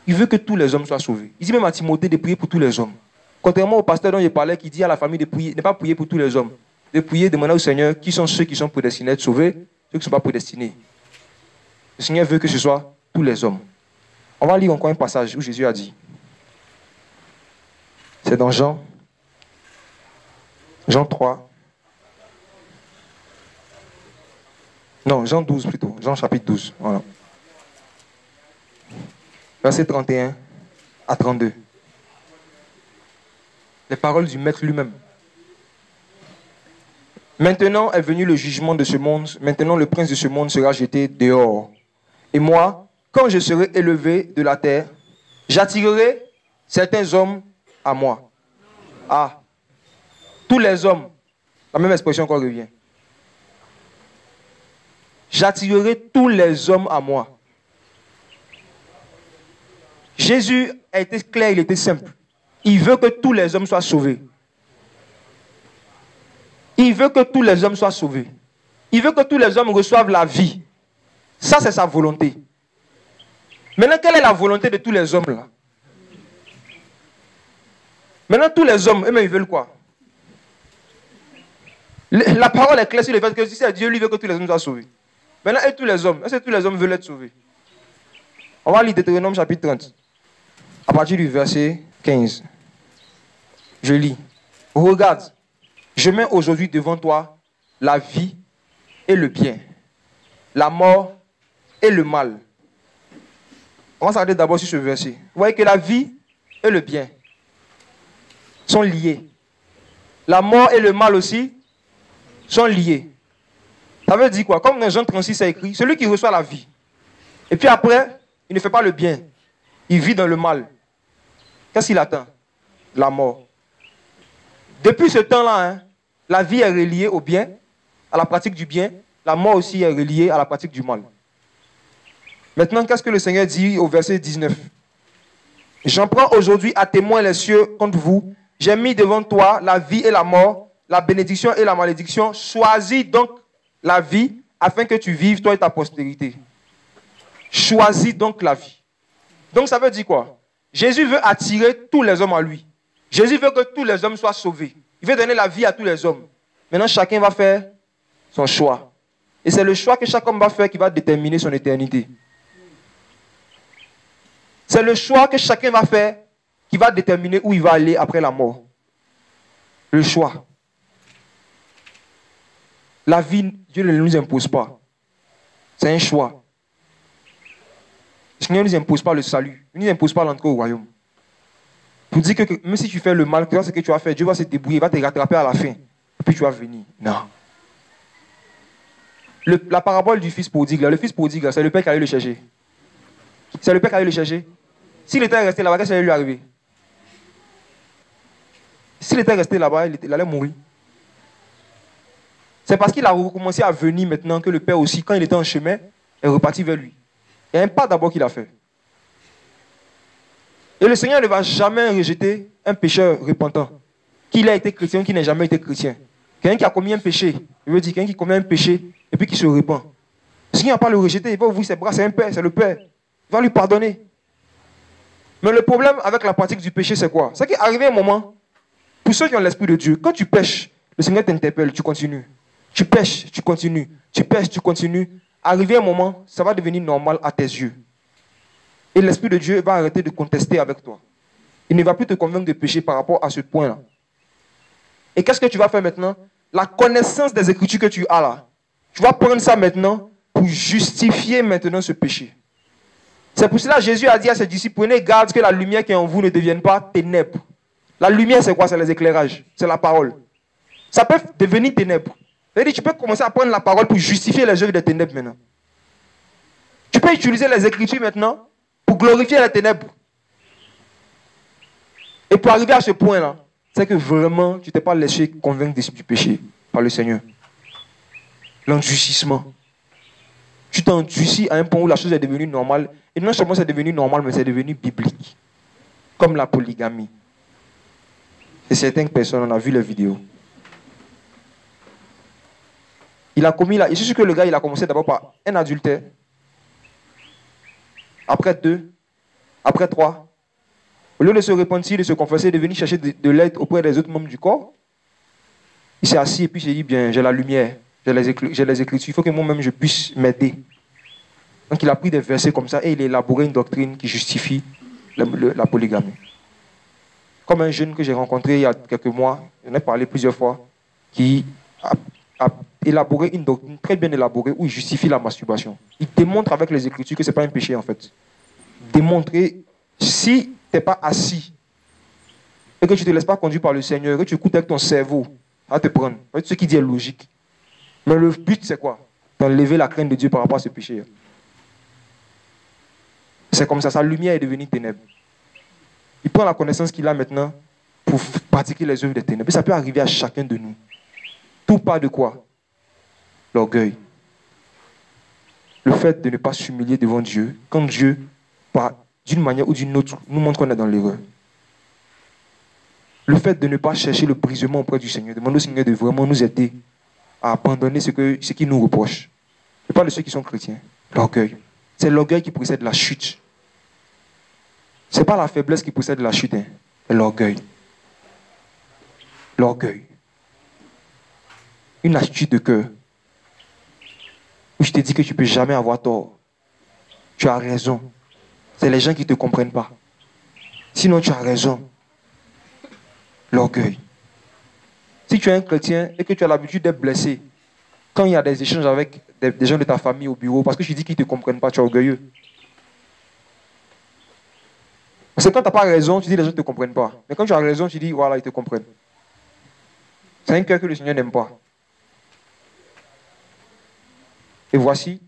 Il veut que tous les hommes soient sauvés. Il dit même à Timothée de prier pour tous les hommes. Contrairement au pasteur dont je parlais, qui dit à la famille de prier, ne pas prier pour tous les hommes. De prier, demander au Seigneur qui sont ceux qui sont prédestinés à être sauvés, ceux qui ne sont pas prédestinés. Le Seigneur veut que ce soit tous les hommes. On va lire encore un passage où Jésus a dit. C'est dans Jean 3. Non, Jean 12 plutôt. Jean chapitre 12. Voilà. Verset 31 à 32. Les paroles du Maître lui-même. Maintenant est venu le jugement de ce monde. Maintenant le prince de ce monde sera jeté dehors. Et moi, quand je serai élevé de la terre, j'attirerai certains hommes à moi. Ah, tous les hommes. La même expression encore revient. J'attirerai tous les hommes à moi. Jésus a été clair, il était simple. Il veut que tous les hommes soient sauvés. Il veut que tous les hommes soient sauvés. Il veut que tous les hommes reçoivent la vie. Ça, c'est sa volonté. Maintenant, quelle est la volonté de tous les hommes là? Maintenant, tous les hommes, eux-mêmes, ils veulent quoi? La parole est claire sur le fait que si c'est Dieu, lui veut que tous les hommes soient sauvés. Maintenant, et tous les hommes, est-ce que tous les hommes veulent être sauvés? On va lire Deutéronome chapitre 30, à partir du verset 15. Je lis. Regarde, je mets aujourd'hui devant toi la vie et le bien, la mort et le mal. On va s'arrêter d'abord sur ce verset. Vous voyez que la vie et le bien sont liés. La mort et le mal aussi sont liés. Ça veut dire quoi? Comme dans Jean 36, c'est écrit, celui qui reçoit la vie, et puis après, il ne fait pas le bien, il vit dans le mal. Qu'est-ce qu'il attend? La mort. Depuis ce temps-là, hein, la vie est reliée au bien, à la pratique du bien. La mort aussi est reliée à la pratique du mal. Maintenant, qu'est-ce que le Seigneur dit au verset 19? J'en prends aujourd'hui à témoin les cieux contre vous. J'ai mis devant toi la vie et la mort, la bénédiction et la malédiction. Choisis donc la vie afin que tu vives, toi et ta postérité. Choisis donc la vie. Donc ça veut dire quoi? Jésus veut attirer tous les hommes à lui. Jésus veut que tous les hommes soient sauvés. Il veut donner la vie à tous les hommes. Maintenant, chacun va faire son choix. Et c'est le choix que chaque homme va faire qui va déterminer son éternité. C'est le choix que chacun va faire qui va déterminer où il va aller après la mort. Le choix. La vie, Dieu ne nous impose pas. C'est un choix. Le Seigneur ne nous impose pas le salut. Il ne nous impose pas l'entrée au royaume. Pour dire que même si tu fais le mal, ce que tu vas faire, Dieu va se débrouiller, il va te rattraper à la fin. Et puis tu vas venir. Non. La parabole du fils prodigue, le fils prodigue, c'est le père qui allait le chercher. C'est le père qui allait le chercher. S'il était resté là-bas, qu'est-ce qui allait lui arriver? S'il était resté là-bas, il allait mourir. C'est parce qu'il a recommencé à venir maintenant que le père aussi, quand il était en chemin, est reparti vers lui. Il y a un pas d'abord qu'il a fait. Et le Seigneur ne va jamais rejeter un pécheur repentant. Qu'il ait été chrétien ou qu'il n'ait jamais été chrétien. Quelqu'un qui a commis un péché, je veux dire, quelqu'un qui commet un péché et puis qui se repent. Le Seigneur ne va pas le rejeter, il va ouvrir ses bras, c'est un père, c'est le père. Il va lui pardonner. Mais le problème avec la pratique du péché, c'est quoi? C'est qu'arrivé un moment, pour ceux qui ont l'Esprit de Dieu, quand tu pêches, le Seigneur t'interpelle, tu continues. Tu pêches, tu continues. Tu pêches, tu continues. Arrivé un moment, ça va devenir normal à tes yeux. Et l'Esprit de Dieu va arrêter de contester avec toi. Il ne va plus te convaincre de pécher par rapport à ce point-là. Et qu'est-ce que tu vas faire maintenant? La connaissance des Écritures que tu as là, tu vas prendre ça maintenant pour justifier maintenant ce péché. C'est pour cela que Jésus a dit à ses disciples, prenez garde que la lumière qui est en vous ne devienne pas ténèbres. La lumière, c'est quoi? C'est les éclairages. C'est la parole. Ça peut devenir ténèbres. C'est-à-dire, tu peux commencer à prendre la parole pour justifier les œuvres des ténèbres maintenant. Tu peux utiliser les Écritures maintenant pour glorifier les ténèbres. Et pour arriver à ce point-là, c'est que vraiment, tu ne t'es pas laissé convaincre du péché par le Seigneur. L'endurcissement. Tu t'endurcis à un point où la chose est devenue normale. Et non seulement c'est devenu normal, mais c'est devenu biblique. Comme la polygamie. Et certaines personnes, on a vu les vidéos. Il a commis là. Je suis sûr que le gars, il a commencé d'abord par un adultère. Après 2. Après 3. Au lieu de se repentir, de se confesser, de venir chercher de l'aide auprès des autres membres du corps, il s'est assis et puis il s'est dit, bien, j'ai la lumière, j'ai les Écritures, il faut que moi-même je puisse m'aider. Donc il a pris des versets comme ça et il a élaboré une doctrine qui justifie la polygamie. Comme un jeune que j'ai rencontré il y a quelques mois, j'en ai parlé plusieurs fois, qui a élaboré une doctrine très bien élaborée où il justifie la masturbation. Il démontre avec les Écritures que ce n'est pas un péché en fait. Démontrer Si tu n'es pas assis et que tu ne te laisses pas conduire par le Seigneur, que tu écoutes avec ton cerveau, à te prendre. Ce qui dit est logique. Mais le but, c'est quoi? D'enlever la crainte de Dieu par rapport à ce péché. C'est comme ça, sa lumière est devenue ténèbres. Il prend la connaissance qu'il a maintenant pour pratiquer les œuvres des ténèbres. Et ça peut arriver à chacun de nous. Tout part de quoi? L'orgueil. Le fait de ne pas s'humilier devant Dieu, quand Dieu, d'une manière ou d'une autre, nous montre qu'on est dans l'erreur. Le fait de ne pas chercher le brisement auprès du Seigneur, demander au Seigneur de vraiment nous aider à abandonner ce qu'il nous reproche. Je parle de ceux qui sont chrétiens. L'orgueil. C'est l'orgueil qui précède la chute. Ce n'est pas la faiblesse qui précède la chute, c'est l'orgueil. L'orgueil. Une attitude de cœur. Où je te dis que tu ne peux jamais avoir tort. Tu as raison. C'est les gens qui ne te comprennent pas. Sinon, tu as raison. L'orgueil. Si tu es un chrétien et que tu as l'habitude d'être blessé, quand il y a des échanges avec des gens de ta famille au bureau, parce que je dis qu'ils ne te comprennent pas, tu es orgueilleux. Parce que quand tu n'as pas raison, tu dis les gens ne te comprennent pas. Mais quand tu as raison, tu dis voilà, ils te comprennent. C'est un cœur que le Seigneur n'aime pas. Et voici,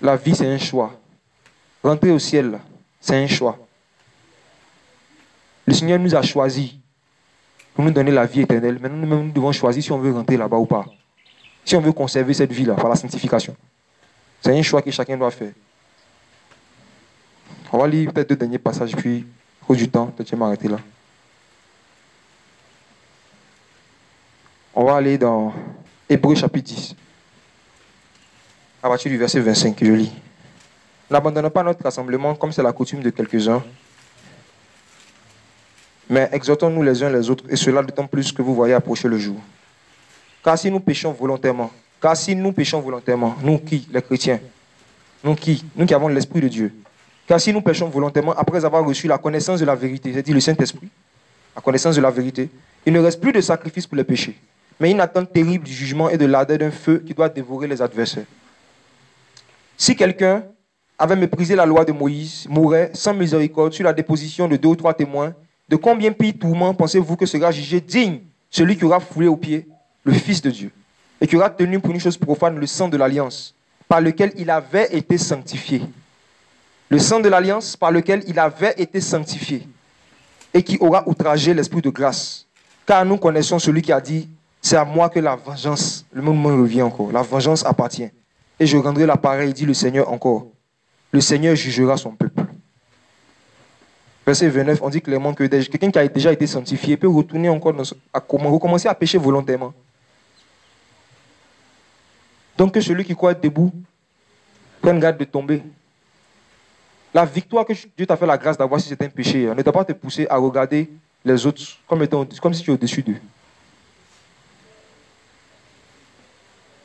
la vie c'est un choix. Rentrer au ciel, c'est un choix. Le Seigneur nous a choisis pour nous donner la vie éternelle. Maintenant, nous-mêmes, nous devons choisir si on veut rentrer là-bas ou pas. Si on veut conserver cette vie-là par la sanctification. C'est un choix que chacun doit faire. On va lire peut-être 2 derniers passages, puis, à cause du temps, peut-être je vais m'arrêter là. On va aller dans Hébreux chapitre 10. À partir du verset 25, que je lis. N'abandonnons pas notre rassemblement comme c'est la coutume de quelques-uns, mais exhortons-nous les uns les autres, et cela d'autant plus que vous voyez approcher le jour. Car si nous péchons volontairement, nous qui, les chrétiens, nous qui avons l'Esprit de Dieu, car si nous péchons volontairement après avoir reçu la connaissance de la vérité, c'est-à-dire le Saint-Esprit, la connaissance de la vérité, il ne reste plus de sacrifice pour les péchés, mais une attente terrible du jugement et de l'ardeur d'un feu qui doit dévorer les adversaires. Si quelqu'un avait méprisé la loi de Moïse, mourrait sans miséricorde sur la déposition de 2 ou 3 témoins, de combien pire tourment pensez-vous que sera jugé digne celui qui aura foulé aux pieds le Fils de Dieu et qui aura tenu pour une chose profane le sang de l'alliance par lequel il avait été sanctifié. Le sang de l'alliance par lequel il avait été sanctifié et qui aura outragé l'esprit de grâce. Car nous connaissons celui qui a dit « C'est à moi que la vengeance, le même mot revient encore, la vengeance appartient. Et je rendrai l'appareil, dit le Seigneur encore. Le Seigneur jugera son peuple. » Verset 29, on dit clairement que quelqu'un qui a déjà été sanctifié peut retourner encore recommencer à pécher volontairement. Donc que celui qui croit être debout prenne garde de tomber. La victoire que Dieu t'a fait la grâce d'avoir si c'est un péché ne doit pas te pousser à regarder les autres comme si tu es au-dessus d'eux.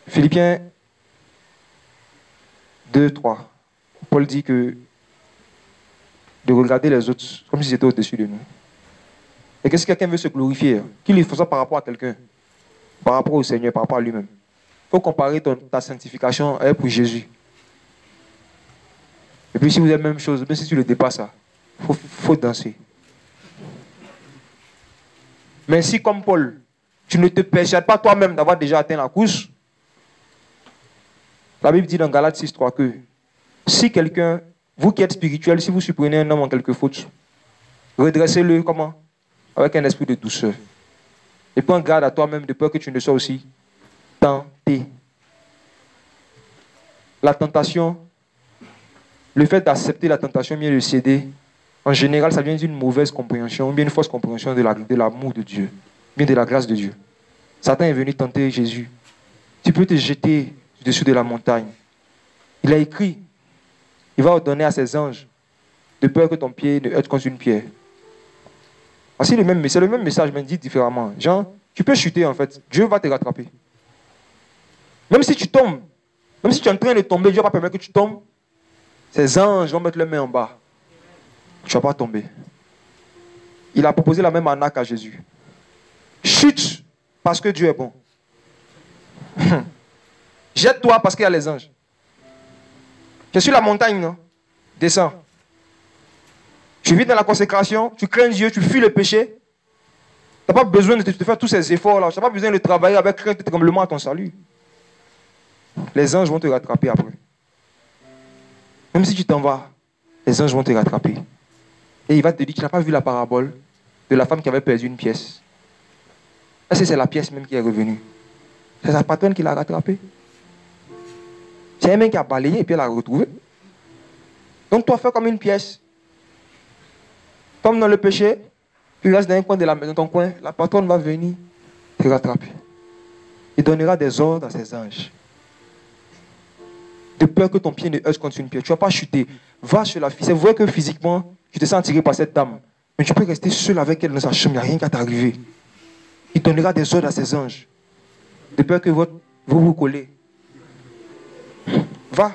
Philippiens 2, 3. Paul dit que de regarder les autres comme si c'était au-dessus de nous. Et que si quelqu'un veut se glorifier, qu'il fasse ça par rapport à quelqu'un, par rapport au Seigneur, par rapport à lui-même. Il faut comparer ta sanctification avec pour Jésus. Et puis si vous êtes la même chose, même si tu le dépasses, il faut danser. Mais si comme Paul, tu ne te persuades pas toi-même d'avoir déjà atteint la course, la Bible dit dans Galates 6.3 que si quelqu'un, vous qui êtes spirituel, si vous supprenez un homme en quelque faute, redressez-le comment? Avec un esprit de douceur. Et prends garde à toi-même de peur que tu ne sois aussi tenté. La tentation, le fait d'accepter la tentation, bien de céder, en général, ça vient d'une mauvaise compréhension, bien une fausse compréhension de l'amour de Dieu, bien de la grâce de Dieu. Satan est venu tenter Jésus. Tu peux te jeter au-dessus de la montagne. Il a écrit, il va ordonner à ses anges de peur que ton pied ne heurte contre une pierre. C'est le même message, mais dit différemment. Jean, tu peux chuter en fait, Dieu va te rattraper. Même si tu tombes, même si tu es en train de tomber, Dieu va pas permettre que tu tombes. Ces anges vont mettre les mains en bas. Tu ne vas pas tomber. Il a proposé la même arnaque à Jésus. Chute parce que Dieu est bon. Jette-toi parce qu'il y a les anges. Tu es sur la montagne, non? Descends. Tu vis dans la consécration, tu crains Dieu, tu fuis le péché. Tu n'as pas besoin de te faire tous ces efforts-là. Tu n'as pas besoin de travailler avec crainte et tremblement à ton salut. Les anges vont te rattraper après. Même si tu t'en vas, les anges vont te rattraper. Et il va te dire, tu n'as pas vu la parabole de la femme qui avait perdu une pièce. Est-ce que c'est la pièce même qui est revenue? C'est sa patronne qui l'a rattrapée. C'est un mec qui a balayé et puis elle l'a retrouvée. Donc toi, fais comme une pièce. Tombe dans le péché, tu restes dans un coin de la maison, ton coin, la patronne va venir te rattraper. Il donnera des ordres à ses anges. De peur que ton pied ne heurte contre une pierre. Tu ne vas pas chuter. Va sur la fille. C'est vrai que physiquement, tu te sens attiré par cette dame. Mais tu peux rester seul avec elle dans sa chambre. Il n'y a rien qu'à t'arriver. Il donnera des ordres à ses anges. De peur que vous vous collez. Va.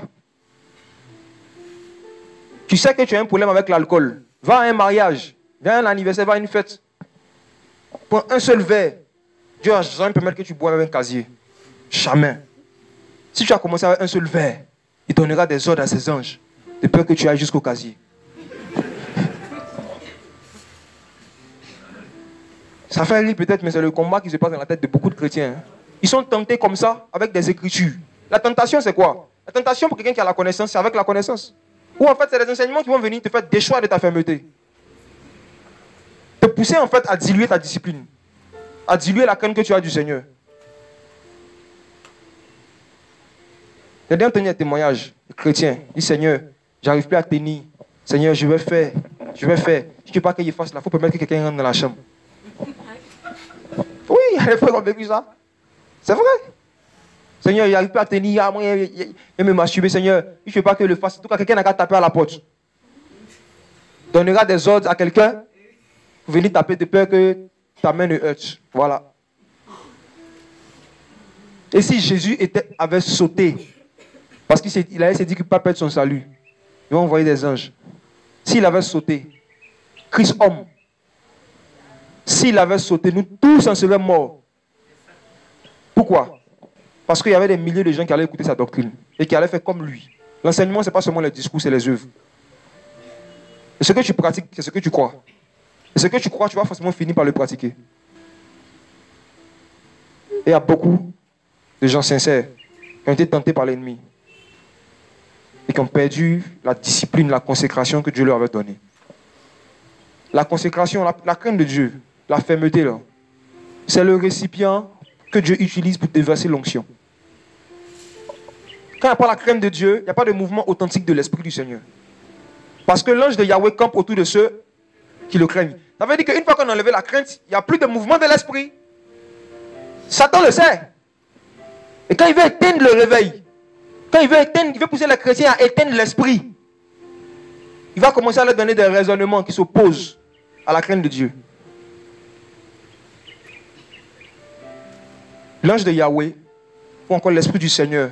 Tu sais que tu as un problème avec l'alcool. Va à un mariage. Va à un anniversaire, va à une fête. Prends un seul verre. Dieu n'a jamais permis que tu boives avec un casier. Jamais. Si tu as commencé avec un seul verre, il donnera des ordres à ses anges. De peur que tu ailles jusqu'au casier. Ça fait rire peut-être, mais c'est le combat qui se passe dans la tête de beaucoup de chrétiens. Ils sont tentés comme ça, avec des écritures. La tentation, c'est quoi? La tentation pour quelqu'un qui a la connaissance, c'est avec la connaissance. Ou en fait, c'est des enseignements qui vont venir te faire déchoir de ta fermeté. Te pousser en fait à diluer ta discipline. À diluer la crainte que tu as du Seigneur. J'ai déjà entendu un témoignage chrétien. Il dit, Seigneur, j'arrive plus à tenir. Seigneur, je vais faire. Je vais faire. Je ne veux pas qu'il fasse là. Il faut permettre que quelqu'un rentre dans la chambre. Oui, il y a des frères qui ont vécu ça. C'est vrai. Seigneur, il n'arrive pas à tenir. Il me masturber, Seigneur. Je ne veux pas que le fasse. En tout cas, quelqu'un n'a qu'à taper à la porte. Donnera des ordres à quelqu'un pour venir taper de peur que ta main ne heurte. Voilà. Et si Jésus avait sauté, parce qu'il avait dit qu'il ne peut pas perdre son salut, il va envoyer des anges. S'il avait sauté, Christ homme, s'il avait sauté, nous tous en serions morts. Pourquoi? Parce qu'il y avait des milliers de gens qui allaient écouter sa doctrine et qui allaient faire comme lui. L'enseignement, ce n'est pas seulement les discours, c'est les œuvres. Et ce que tu pratiques, c'est ce que tu crois. Et ce que tu crois, tu vas forcément finir par le pratiquer. Et il y a beaucoup de gens sincères qui ont été tentés par l'ennemi et qui ont perdu la discipline, la consécration que Dieu leur avait donnée. La consécration, la crainte de Dieu, la fermeté, là, c'est le récipient que Dieu utilise pour déverser l'onction. Quand il n'y a pas la crainte de Dieu, il n'y a pas de mouvement authentique de l'Esprit du Seigneur. Parce que l'ange de Yahweh campe autour de ceux qui le craignent. Ça veut dire qu'une fois qu'on a enlevé la crainte, il n'y a plus de mouvement de l'Esprit. Satan le sait. Et quand il veut éteindre le réveil, quand il veut pousser les chrétiens à éteindre l'Esprit, il va commencer à leur donner des raisonnements qui s'opposent à la crainte de Dieu. L'ange de Yahweh, ou encore l'Esprit du Seigneur,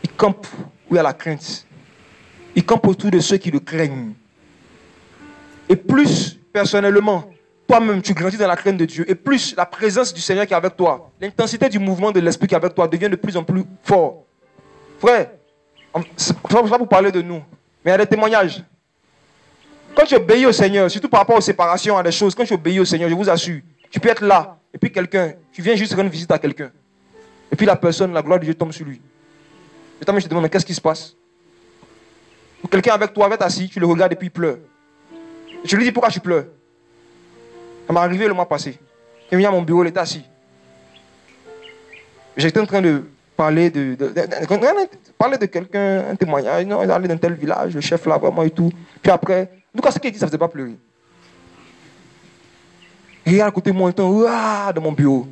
il campe où il y a la crainte. Il campe autour de ceux qui le craignent. Et plus, personnellement, toi-même, tu grandis dans la crainte de Dieu, et plus la présence du Seigneur qui est avec toi, l'intensité du mouvement de l'Esprit qui est avec toi devient de plus en plus fort. Frère, c'est pas pour parler de nous, mais il y a des témoignages. Quand tu obéis au Seigneur, surtout par rapport aux séparations, à des choses, quand tu obéis au Seigneur, je vous assure, tu peux être là, et puis tu viens juste rendre visite à quelqu'un. Et puis la personne, la gloire de Dieu tombe sur lui. Et toi, je te demande, mais qu'est-ce qui se passe? Ou quelqu'un avec toi, avec assis, tu le regardes et puis il pleure. Et tu lui dis, pourquoi tu pleures? Ça m'est arrivé le mois passé. Il vient à mon bureau, il était assis. J'étais en train de parler de quelqu'un, un témoignage. Non, il est allé dans tel village, le chef là, vraiment et tout. Puis après, en tout cas, ce qu'il dit, ça ne faisait pas pleurer. Il regarde à côté de moi, il était dans mon bureau.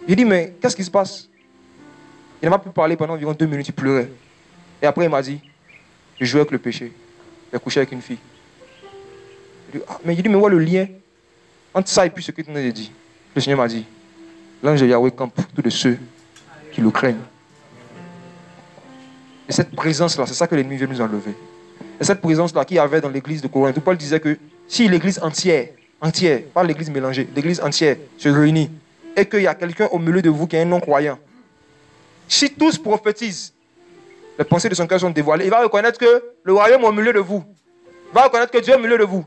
J'ai dit, mais qu'est-ce qui se passe? Il n'a pas pu parler pendant environ 2 minutes, il pleurait. Et après, il m'a dit, je jouais avec le péché. J'ai couché avec une fille. Mais j'ai dit, mais où est le lien entre ça et puis ce que tu nous as dit? Le Seigneur m'a dit, l'ange de Yahweh campe tous de ceux qui le craignent. Et cette présence-là, c'est ça que l'ennemi veut nous enlever. Et cette présence-là qu'il y avait dans l'église de Corinthe, où Paul disait que si l'église entière, pas l'église mélangée, l'église entière se réunit, et qu'il y a quelqu'un au milieu de vous qui est un non-croyant, si tous prophétisent, les pensées de son cœur sont dévoilées, il va reconnaître que le royaume est au milieu de vous. Il va reconnaître que Dieu est au milieu de vous.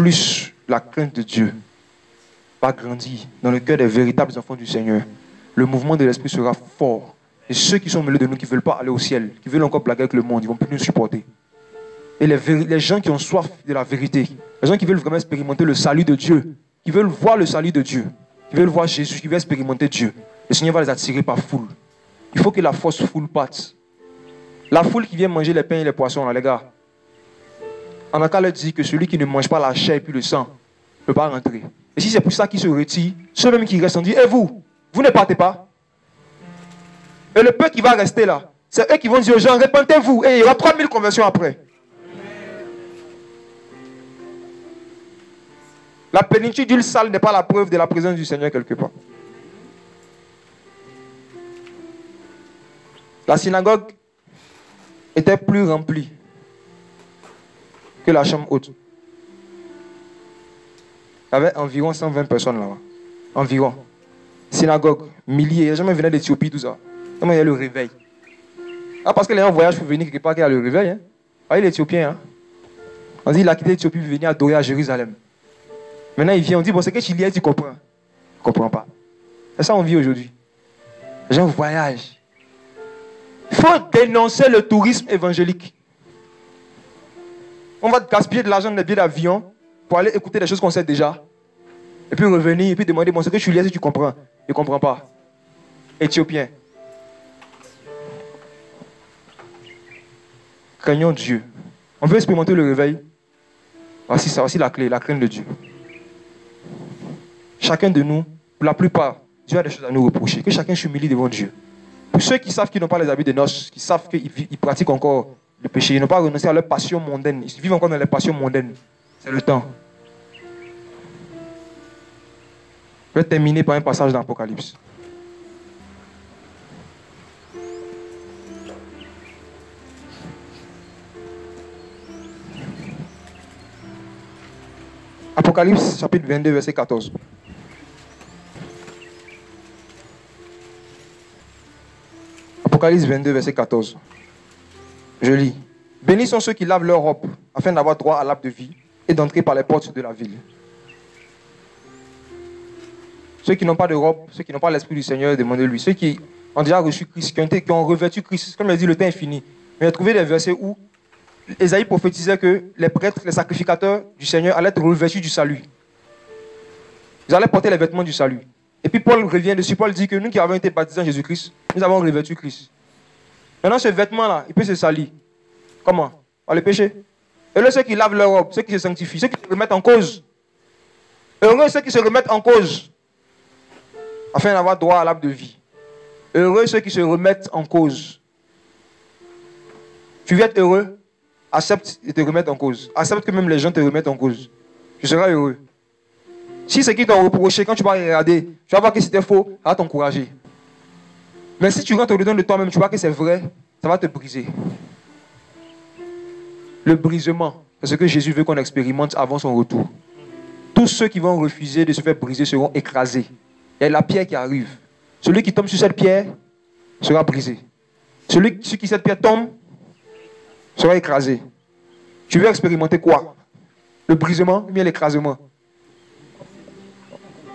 plus la crainte de Dieu va grandir dans le cœur des véritables enfants du Seigneur, le mouvement de l'Esprit sera fort. Et ceux qui sont au milieu de nous, qui ne veulent pas aller au ciel, qui veulent encore blaguer avec le monde, ils ne vont plus nous supporter. Et les gens qui ont soif de la vérité, les gens qui veulent vraiment expérimenter le salut de Dieu, qui veulent voir le salut de Dieu, qui veulent voir Jésus, qui veulent expérimenter Dieu, le Seigneur va les attirer par foule. Il faut que la fausse foule parte. La foule qui vient manger les pains et les poissons, là, les gars, on a qu'à leur dire que celui qui ne mange pas la chair et puis le sang ne peut pas rentrer. Et si c'est pour ça qu'ils se retirent, ceux-mêmes qui restent, on dit, et vous ne partez pas. Et le peu qui va rester là, c'est eux qui vont dire aux gens, répentez-vous. Et il y aura 3000 conversions après. La plénitude d'huile sale n'est pas la preuve de la présence du Seigneur quelque part. La synagogue était plus remplie que la chambre haute. Il y avait environ 120 personnes là-bas. Environ. Synagogue, milliers. Les gens venaient d'Éthiopie, tout ça. Comment il y a le réveil? Ah, parce que les gens voyagent pour venir quelque part qu'il y a le réveil. Hein? Ah, il est éthiopien. Hein? On dit qu'il a quitté l'Éthiopie pour venir adorer à Jérusalem. Maintenant, il vient, on dit, bon, c'est que tu lis, tu comprends. Tu ne comprends pas. C'est ça qu'on vit aujourd'hui. Les gens voyagent. Il faut dénoncer le tourisme évangélique. On va gaspiller de l'argent dans des billets d'avion pour aller écouter des choses qu'on sait déjà. Et puis revenir, et puis demander, bon, c'est que tu lis, si tu comprends. Je ne comprends pas. Éthiopien. Craignons Dieu. On veut expérimenter le réveil. Voici ça, voici la clé, la crainte de Dieu. Chacun de nous, pour la plupart, Dieu a des choses à nous reprocher. Que chacun s'humilie devant Dieu. Pour ceux qui savent qu'ils n'ont pas les habits de noces, qui savent qu'ils pratiquent encore le péché, ils n'ont pas renoncé à leur passion mondaine, ils vivent encore dans les passions mondaines. C'est le temps. Je vais terminer par un passage dans l'Apocalypse. Apocalypse chapitre 22, verset 14. Apocalypse 22, verset 14. Je lis. Bénis sont ceux qui lavent leur robe, afin d'avoir droit à l'arbre de vie et d'entrer par les portes de la ville. Ceux qui n'ont pas de robe, ceux qui n'ont pas l'Esprit du Seigneur, demandez-lui. Ceux qui ont déjà reçu Christ, qui ont revêtu Christ, comme il dit, le temps est fini. Mais il a trouvé des versets où Ésaïe prophétisait que les prêtres, les sacrificateurs du Seigneur allaient être revêtus du salut. Ils allaient porter les vêtements du salut. Et puis Paul revient dessus. Paul dit que nous qui avons été baptisés en Jésus-Christ, nous avons revêtu Christ. Maintenant, ce vêtement-là, il peut se salir. Comment? Par le péché. Et là, ceux qui lavent leur robe, ceux qui se sanctifient, ceux qui se remettent en cause. Heureux ceux qui se remettent en cause, afin d'avoir droit à l'arbre de vie. Heureux ceux qui se remettent en cause. Tu veux être heureux? Accepte de te remettre en cause. Accepte que même les gens te remettent en cause. Tu seras heureux. Si c'est qui t'ont reproché, quand tu vas regarder, tu vas voir que c'était faux, ça va t'encourager. Mais si tu rentres dedans de toi-même, tu vois que c'est vrai, ça va te briser. Le brisement, c'est ce que Jésus veut qu'on expérimente avant son retour. Tous ceux qui vont refuser de se faire briser seront écrasés. Il y a la pierre qui arrive. Celui qui tombe sur cette pierre sera brisé. Celui sur qui cette pierre tombe sera écrasé. Tu veux expérimenter quoi? Le brisement ou bien l'écrasement?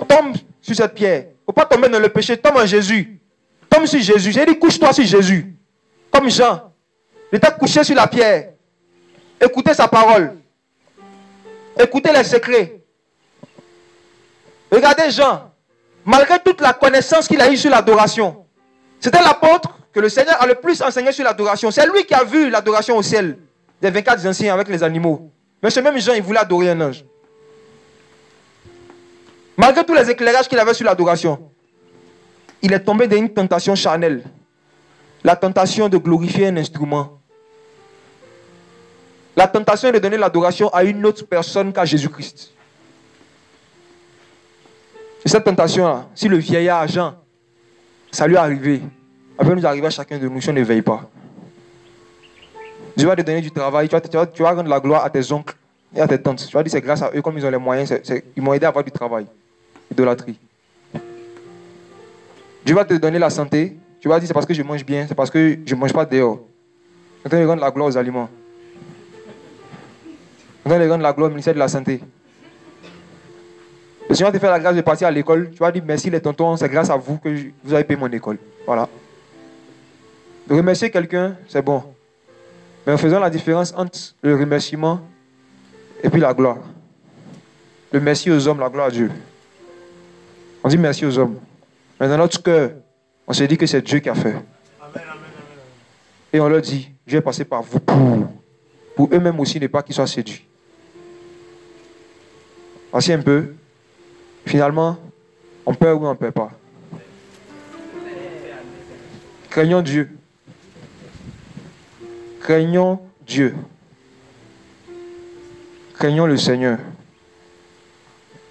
Tombe sur cette pierre. Il ne faut pas tomber dans le péché. Tombe en Jésus. Tombe sur Jésus. J'ai dit couche-toi sur Jésus. Comme Jean. Il était couché sur la pierre. Écoutez sa parole. Écoutez les secrets. Regardez Jean. Malgré toute la connaissance qu'il a eue sur l'adoration, c'était l'apôtre que le Seigneur a le plus enseigné sur l'adoration. C'est lui qui a vu l'adoration au ciel des 24 anciens avec les animaux. Mais ce même Jean, il voulait adorer un ange. Malgré tous les éclairages qu'il avait sur l'adoration, il est tombé dans une tentation charnelle. La tentation de glorifier un instrument. La tentation de donner l'adoration à une autre personne qu'à Jésus-Christ. Et cette tentation-là, si le vieillard Jean, ça lui est arrivé, elle peut nous arriver à chacun de nous si on ne veille pas. Dieu va te donner du travail, tu vas rendre la gloire à tes oncles et à tes tantes. Tu vas dire c'est grâce à eux, comme ils ont les moyens, ils m'ont aidé à avoir du travail. Idolâtrie. Dieu va te donner la santé, tu vas dire c'est parce que je mange bien, c'est parce que je ne mange pas dehors. Maintenant, il rend la gloire aux aliments. Maintenant, il rend la gloire au ministère de la Santé. Le Seigneur te fait la grâce de partir à l'école. Tu vas dire merci les tontons, c'est grâce à vous que vous avez payé mon école. Voilà. De remercier quelqu'un, c'est bon. Mais en faisant la différence entre le remerciement et puis la gloire. Le merci aux hommes, la gloire à Dieu. On dit merci aux hommes. Mais dans notre cœur, on se dit que c'est Dieu qui a fait. Et on leur dit, je vais passer par vous pour eux-mêmes aussi ne pas qu'ils soient séduits. Voici un peu. Finalement, on perd ou on ne perd pas. Craignons Dieu. Craignons Dieu. Craignons le Seigneur.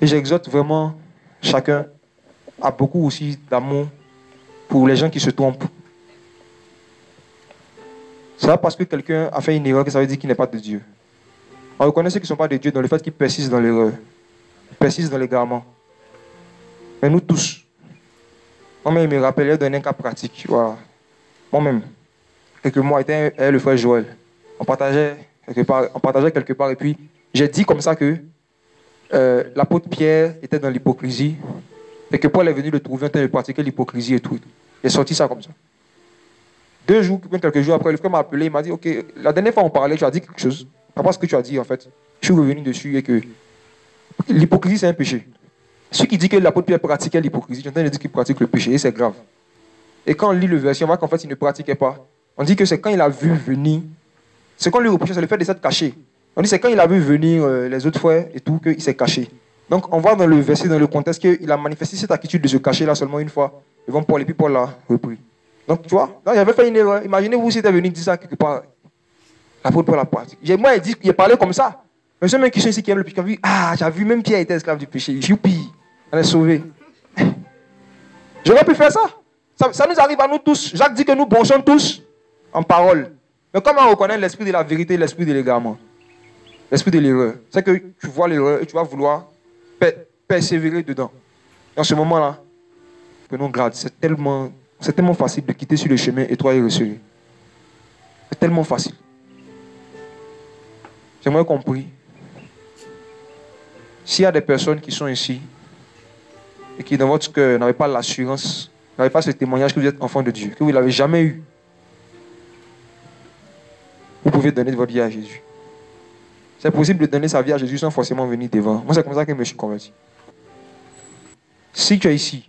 Et j'exhorte vraiment chacun à beaucoup aussi d'amour pour les gens qui se trompent. C'est pas parce que quelqu'un a fait une erreur que ça veut dire qu'il n'est pas de Dieu. On reconnaît ceux qui ne sont pas de Dieu dans le fait qu'ils persistent dans l'erreur, persistent dans l'égarement. Mais nous tous, moi-même, il me rappelle, il donné un cas pratique. Voilà. Moi-même, quelques mois, était le frère Joël. On partageait quelque part, et puis j'ai dit comme ça que l'apôtre Pierre était dans l'hypocrisie et que Paul est venu le trouver en train de pratiquer l'hypocrisie et tout. Il est sorti ça comme ça. 2 jours, même quelques jours après, le frère m'a appelé, il m'a dit, ok, la dernière fois on parlait, tu as dit quelque chose. Par rapport à ce que tu as dit en fait, je suis revenu dessus et que l'hypocrisie c'est un péché. Celui qui dit que l'apôtre Pierre pratiquait l'hypocrisie, j'entends dire qu'il pratique le péché et c'est grave. Et quand on lit le verset, on voit qu'en fait il ne pratiquait pas. On dit que c'est quand il a vu venir, ce qu'on lui reprochait, c'est le fait de s'être caché. On dit c'est quand il a vu venir les autres frères et tout, qu'il s'est caché. Donc on voit dans le verset, dans le contexte, qu'il a manifesté cette attitude de se cacher là seulement une fois devant Paul et puis Paul l'a repris. Donc tu vois, là j'avais fait une erreur. Imaginez-vous si tu es venu dire ça quelque part. L'apôtre Paul a pratiqué. Moi il parlait comme ça. Mais ceux qui sont ici qui aiment le péché, qui ont vu, ah, j'ai vu même Pierre était esclave du péché. Youpi, on est sauvé. J'aurais pu faire ça. Ça nous arrive à nous tous. Jacques dit que nous bronchons tous en parole. Mais comment on reconnaît l'esprit de la vérité et l'esprit de l'égarement? L'esprit de l'erreur. C'est que tu vois l'erreur et tu vas vouloir persévérer dedans. Et en ce moment-là, prenons garde. C'est tellement facile de quitter sur le chemin et toi y recevoir. C'est tellement facile. J'aimerais qu'on prie. S'il y a des personnes qui sont ici et qui dans votre cœur n'avaient pas l'assurance, n'avaient pas ce témoignage que vous êtes enfant de Dieu, que vous ne l'avez jamais eu, vous pouvez donner votre vie à Jésus. C'est possible de donner sa vie à Jésus sans forcément venir devant. Moi, c'est comme ça que je me suis converti. Si tu es ici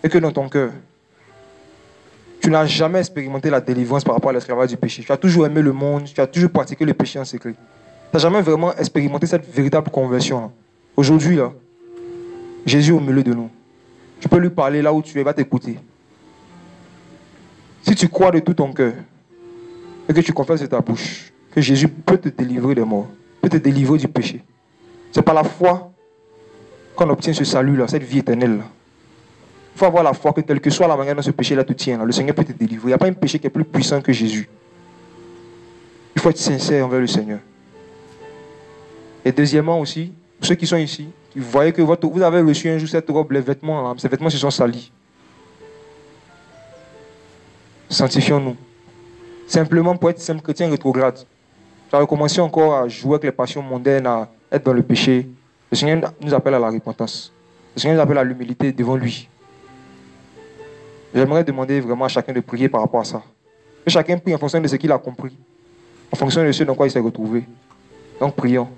et que dans ton cœur, tu n'as jamais expérimenté la délivrance par rapport à l'esclavage du péché, tu as toujours aimé le monde, tu as toujours pratiqué le péché en secret, tu n'as jamais vraiment expérimenté cette véritable conversion. Aujourd'hui, là, Jésus est au milieu de nous. Tu peux lui parler là où tu es, il va t'écouter. Si tu crois de tout ton cœur et que tu confesses de ta bouche que Jésus peut te délivrer des morts, peut te délivrer du péché, c'est par la foi qu'on obtient ce salut-là, cette vie éternelle-là. Il faut avoir la foi que quelle que soit la manière dont ce péché-là te tient, là, le Seigneur peut te délivrer. Il n'y a pas un péché qui est plus puissant que Jésus. Il faut être sincère envers le Seigneur. Et deuxièmement aussi, ceux qui sont ici, qui voyez que vous avez reçu un jour cette robe, les vêtements, là, ces vêtements se sont salis. Sanctifions-nous. Simplement pour être simple chrétien rétrograde. Tu as recommencé encore à jouer avec les passions mondaines, à être dans le péché. Le Seigneur nous appelle à la repentance. Le Seigneur nous appelle à l'humilité devant lui. J'aimerais demander vraiment à chacun de prier par rapport à ça. Que chacun prie en fonction de ce qu'il a compris, en fonction de ce dans quoi il s'est retrouvé. Donc prions.